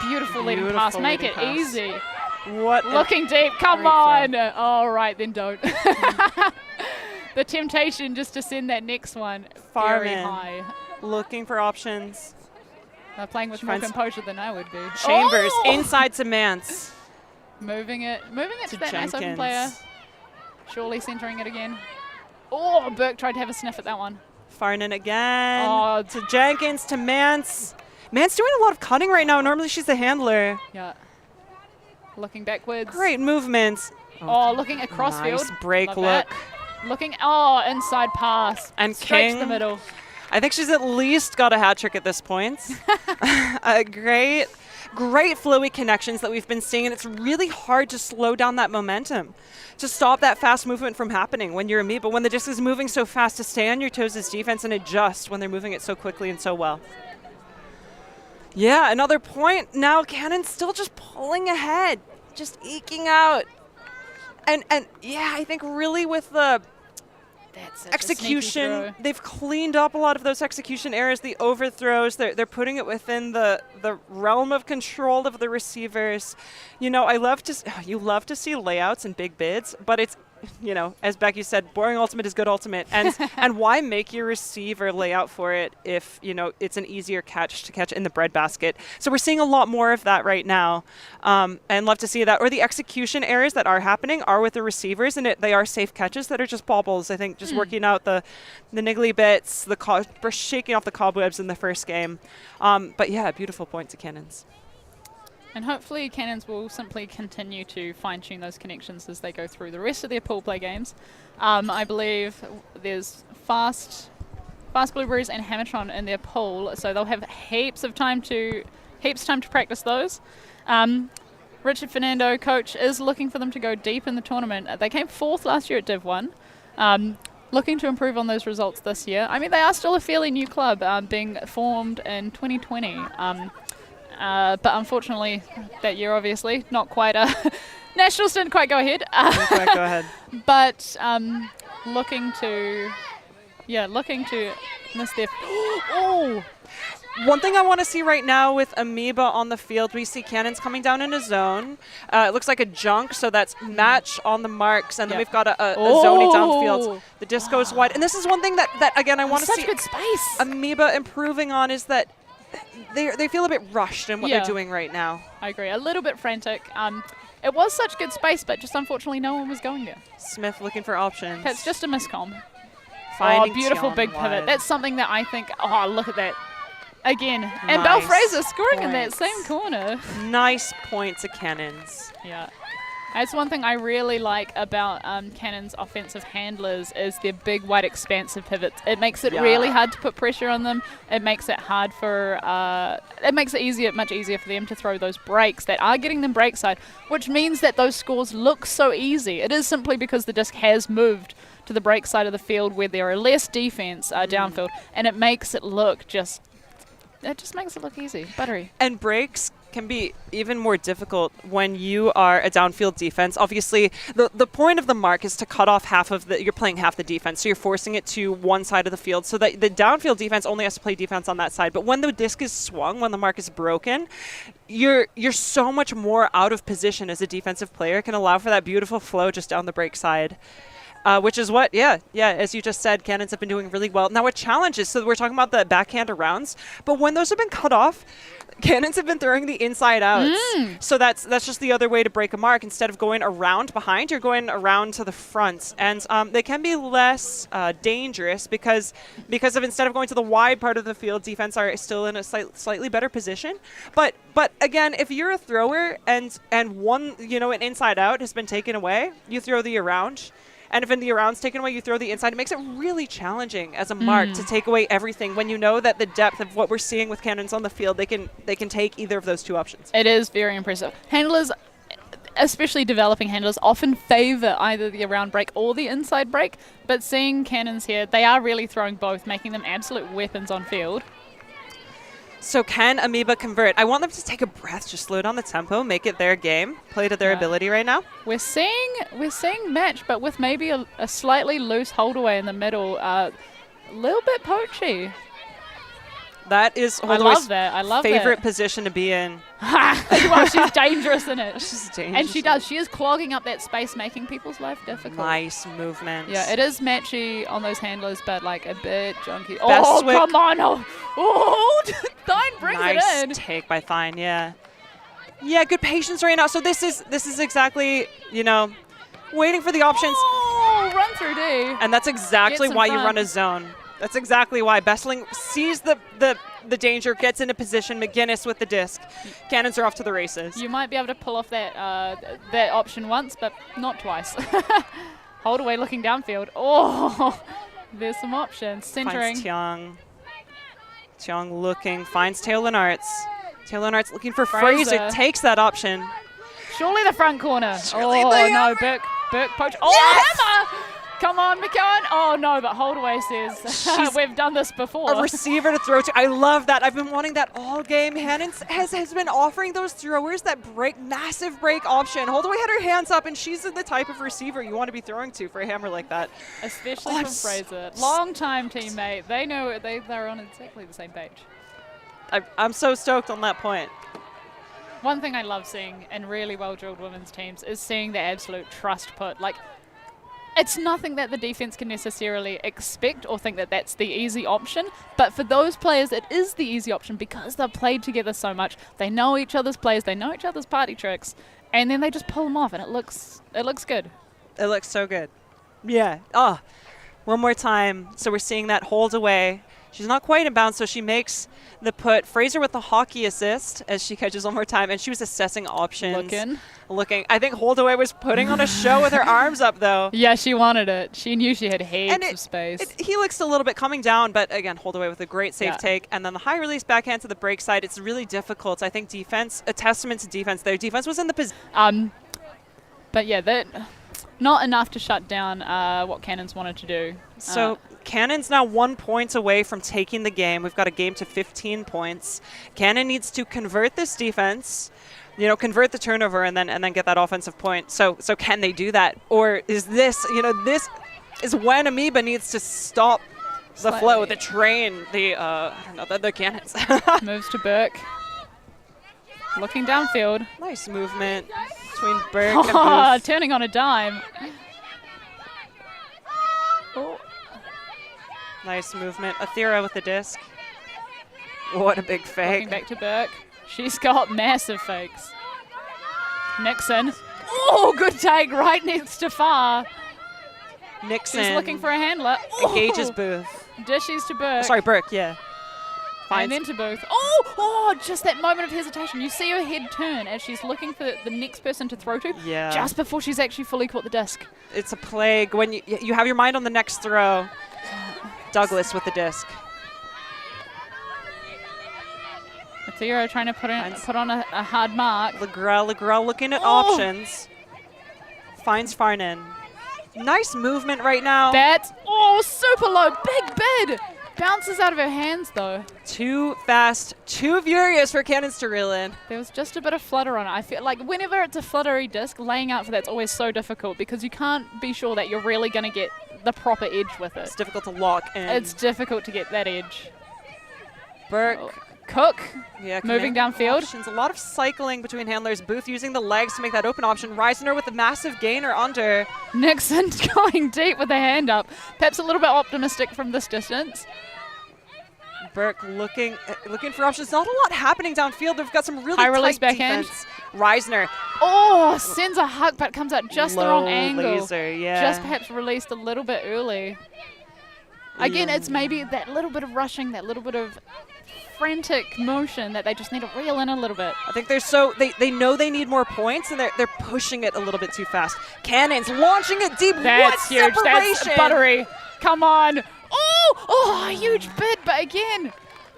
Beautiful leading pass. Make it easy. What? Looking deep. Come on. All right, then don't. The temptation just to send that next one very Farman high. looking for options. They're playing with more composure than I would be. Chambers inside to Mance. Moving it to that nice open Jenkins. player. Surely centering it again. Oh, Burke tried to have a sniff at that one. Farnan again. Oh, To Jenkins, to Mance. Mance doing a lot of cutting right now. Normally she's the handler. Yeah. Looking backwards. Great movements. Oh, looking across Nice field. break Love look. that. Looking, inside pass. And straight King. to the middle. I think she's at least got a hat trick at this point. Great flowy connections that we've been seeing, and it's really hard to slow down that momentum, to stop that fast movement from happening when you're Amoeba, when the disc is moving so fast, to stay on your toes as defense and adjust when they're moving it so quickly and so well. Yeah, another point. Now Cannon's still just pulling ahead, just eking out. And yeah, I think really with the execution, they've cleaned up a lot of those execution errors, the overthrows. They're putting it within the realm of control of the receivers. You know, you love to see layouts and big bids, but it's, you know, as Becky said, boring ultimate is good ultimate. And and why make your receiver lay out for it if, you know, it's an easier catch to catch in the breadbasket? So we're seeing a lot more of that right now, and love to see that. Or the execution errors that are happening are with the receivers, and they are safe catches that are just baubles. I think just working out the niggly bits, shaking off the cobwebs in the first game. But yeah, beautiful point to Cannons. And hopefully Cannons will simply continue to fine-tune those connections as they go through the rest of their pool play games. I believe there's Fast Blueberries and Hammertron in their pool, so they'll have heaps of time to practice those. Richard Fernando, coach, is looking for them to go deep in the tournament. They came 4th last year at Div 1. Looking to improve on those results this year. I mean, they are still a fairly new club, being formed in 2020. But unfortunately, that year, obviously, not quite Nationals didn't quite go ahead. Didn't quite go ahead. But looking to miss their... One thing I want to see right now with Amoeba on the field, we see Cannons coming down in a zone. It looks like a junk, so that's match on the marks, and then we've got a zoney downfield. The disc goes wide. And this is one thing that again, I want to see such good space. Amoeba improving on, is that they feel a bit rushed in what they're doing right now. I agree. A little bit frantic. It was such good space, but just unfortunately no one was going there. Smith looking for options. That's just a miscomm. Finding beautiful Tion big pivot. wide. That's something that I think, look at that. Again. And Nice Belle Fraser scoring in that points. same corner. Nice point to Cannons. Yeah. That's one thing I really like about Cannon's offensive handlers is their big, wide, expansive pivots. It makes it really hard to put pressure on them. It makes it hard for, it makes it much easier for them to throw those breaks that are getting them break side, which means that those scores look so easy. It is simply because the disc has moved to the break side of the field where there are less defense downfield, and it makes it look it just makes it look easy, buttery. And breaks can be even more difficult when you are a downfield defense. Obviously, the point of the mark is to cut off you're playing half the defense, so you're forcing it to one side of the field so that the downfield defense only has to play defense on that side. But when the disc is swung, when the mark is broken, you're so much more out of position as a defensive player. It can allow for that beautiful flow just down the break side. Which is what, as you just said, Cannons have been doing really well. Now, a challenge is, so we're talking about the backhand arounds, but when those have been cut off, Cannons have been throwing the inside outs. So that's just the other way to break a mark. Instead of going around behind, you're going around to the front. And they can be less dangerous because of, instead of going to the wide part of the field, defense are still in a slightly better position. But again, if you're a thrower and one, an inside out has been taken away, you throw the around. And if in the around's taken away, you throw the inside. It makes it really challenging as a mark to take away everything when you know that the depth of what we're seeing with Cannons on the field, they can take either of those two options. It is very impressive. Handlers, especially developing handlers, often favor either the around break or the inside break. But seeing Cannons here, they are really throwing both, making them absolute weapons on field. So can Amoeba convert? I want them to take a breath, just slow down the tempo, make it their game, play to their ability right now. We're seeing match, but with maybe a slightly loose holdaway in the middle. A little bit poachy. That is I love that. I love favorite that. position to be in. Well, she's dangerous in it. She's dangerous. And she does. She is clogging up that space, making people's life difficult. Nice movement. Yeah, it is matchy on those handlers, but like a bit junky. Best Oh, Swick. come on. Oh, Thine brings Nice it in. take by Thine, yeah. Yeah, good patience right now. So this is exactly, you know, waiting for the options. Oh, run through D. And that's exactly Gets in why you front. run a zone. That's exactly why Bessling sees the danger, gets into position. McGinnis with the disc. Cannons are off to the races. You might be able to pull off that that option once, but not twice. Hold away looking downfield. Oh, there's some options. Centering. Finds Tiang. Tiang looking, finds Taylor Arts. Taylor Arts looking for Fraser. Takes that option. Surely the front corner. Surely oh, the no, hammer. Burke poach. Oh, Yes! hammer! Come on, McKeown. Oh, no, but Holdaway says, we've done this before. A receiver to throw to. I love that. I've been wanting that all game. Hannon has been offering those throwers that massive break option. Holdaway had her hands up, and she's the type of receiver you want to be throwing to for a hammer like that. Especially I'm from Fraser. Long-time teammate. They know they're on exactly the same page. I'm so stoked on that point. One thing I love seeing in really well-drilled women's teams is seeing the absolute trust put. Like, it's nothing that the defense can necessarily expect or think that that's the easy option, but for those players it is the easy option because they've played together so much. They know each other's plays, they know each other's party tricks, and then they just pull them off, and it looks good. It looks so good. Yeah. Oh, one more time. So we're seeing that hold away. She's not quite in bounds, so she makes the put. Fraser with the hockey assist as she catches one more time, and she was assessing options. Looking. I think Holdaway was putting on a show with her arms up, though. Yeah, she wanted it. She knew she had heaps of space. He looks a little bit coming down, but again, Holdaway with a great safe take. And then the high release backhand to the break side. It's really difficult. I think defense, a testament to defense there. Defense was in the position. But yeah, that not enough to shut down what Cannons wanted to do. So Cannon's now 1 point away from taking the game. We've got a game to 15 points. Cannon needs to convert this defense, you know, convert the turnover and then get that offensive point. So can they do that? Or is this, you know, this is when Amoeba needs to stop the flow, the train, I don't know, the Cannons. Moves to Burke. Looking downfield. Nice movement between Burke and Booth. Turning on a dime. Oh. Nice movement. Athera with the disc. What a big fake. Looking back to Burke. She's got massive fakes. Nixon. Oh, good take right next to Far. Nixon. She's looking for a handler. Engages Booth. Dishes to Burke. Sorry, Burke, yeah. And then to Booth. Oh, just that moment of hesitation. You see her head turn as she's looking for the next person to throw to. Yeah. Just before she's actually fully caught the disc. It's a plague when you have your mind on the next throw. Douglas with the disc. Athera trying to put on a hard mark. Legrell looking at options. Finds Farnan. Nice movement right now. That's, super low. Big bid. Bounces out of her hands, though. Too fast, too furious for Cannons to reel in. There was just a bit of flutter on it. I feel like whenever it's a fluttery disc, laying out for that's always so difficult because you can't be sure that you're really going to get the proper edge with it. It's difficult to lock in. It's difficult to get that edge. Burke. Cook. Yeah, moving downfield. Options. A lot of cycling between handlers. Booth using the legs to make that open option. Reisner with a massive gainer under. Nixon going deep with the hand up. Perhaps a little bit optimistic from this distance. Burke looking for options. Not a lot happening downfield. They've got some really high release tight backhand. defense. Reisner. Sends a hug, but comes out just the wrong angle. Laser, yeah. Just perhaps released a little bit early. Again, it's maybe that little bit of rushing, that little bit of frantic motion that they just need to reel in a little bit. I think they know they need more points and they're pushing it a little bit too fast. Cannons launching it deep. That's what huge. separation? That's buttery. Come on. A huge bid, but again,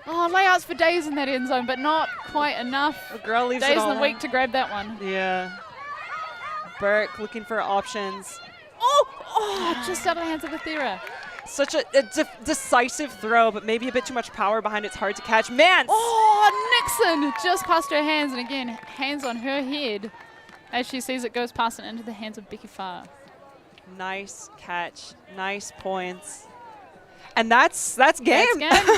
layouts for days in that end zone, but not quite enough. The girl leaves days it all in the week to grab that one. Yeah. Burke looking for options. Just out of the hands of Athera. Such a decisive throw, but maybe a bit too much power behind it's hard to catch. Man! Dixon just past her hands, and again, hands on her head as she sees it goes past and into the hands of Becky Farr. Nice catch. Nice points. And that's game. That's game.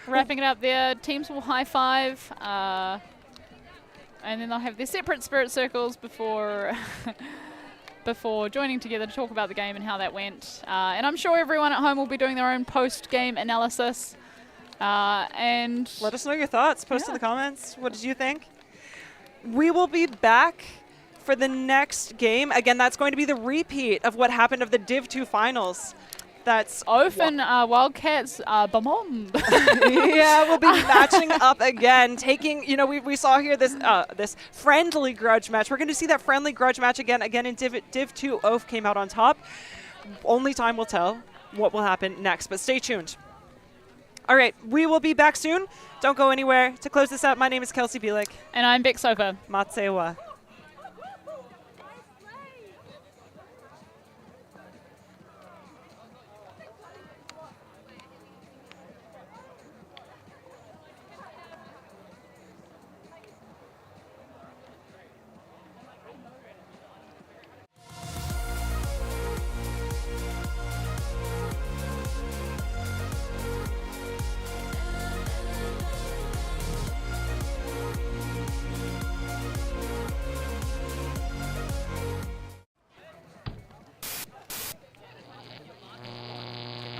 Wrapping it up there. Teams will high five. And then they'll have their separate spirit circles before before joining together to talk about the game and how that went. And I'm sure everyone at home will be doing their own post-game analysis. And let us know your thoughts. Post in the comments. What did you think? We will be back for the next game. Again, that's going to be the repeat of what happened of the Div 2 finals. That's Ofen Wildcats Bamom. Yeah, we'll be matching up again. Taking, you know, we saw here this this friendly grudge match. We're going to see that friendly grudge match again. Again in Div 2, Oaf came out on top. Only time will tell what will happen next, but stay tuned. All right, we will be back soon. Don't go anywhere. To close this out, my name is Kelsey Bielik. And I'm Beck Sofa. Matsewa.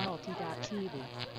ULTI.TV.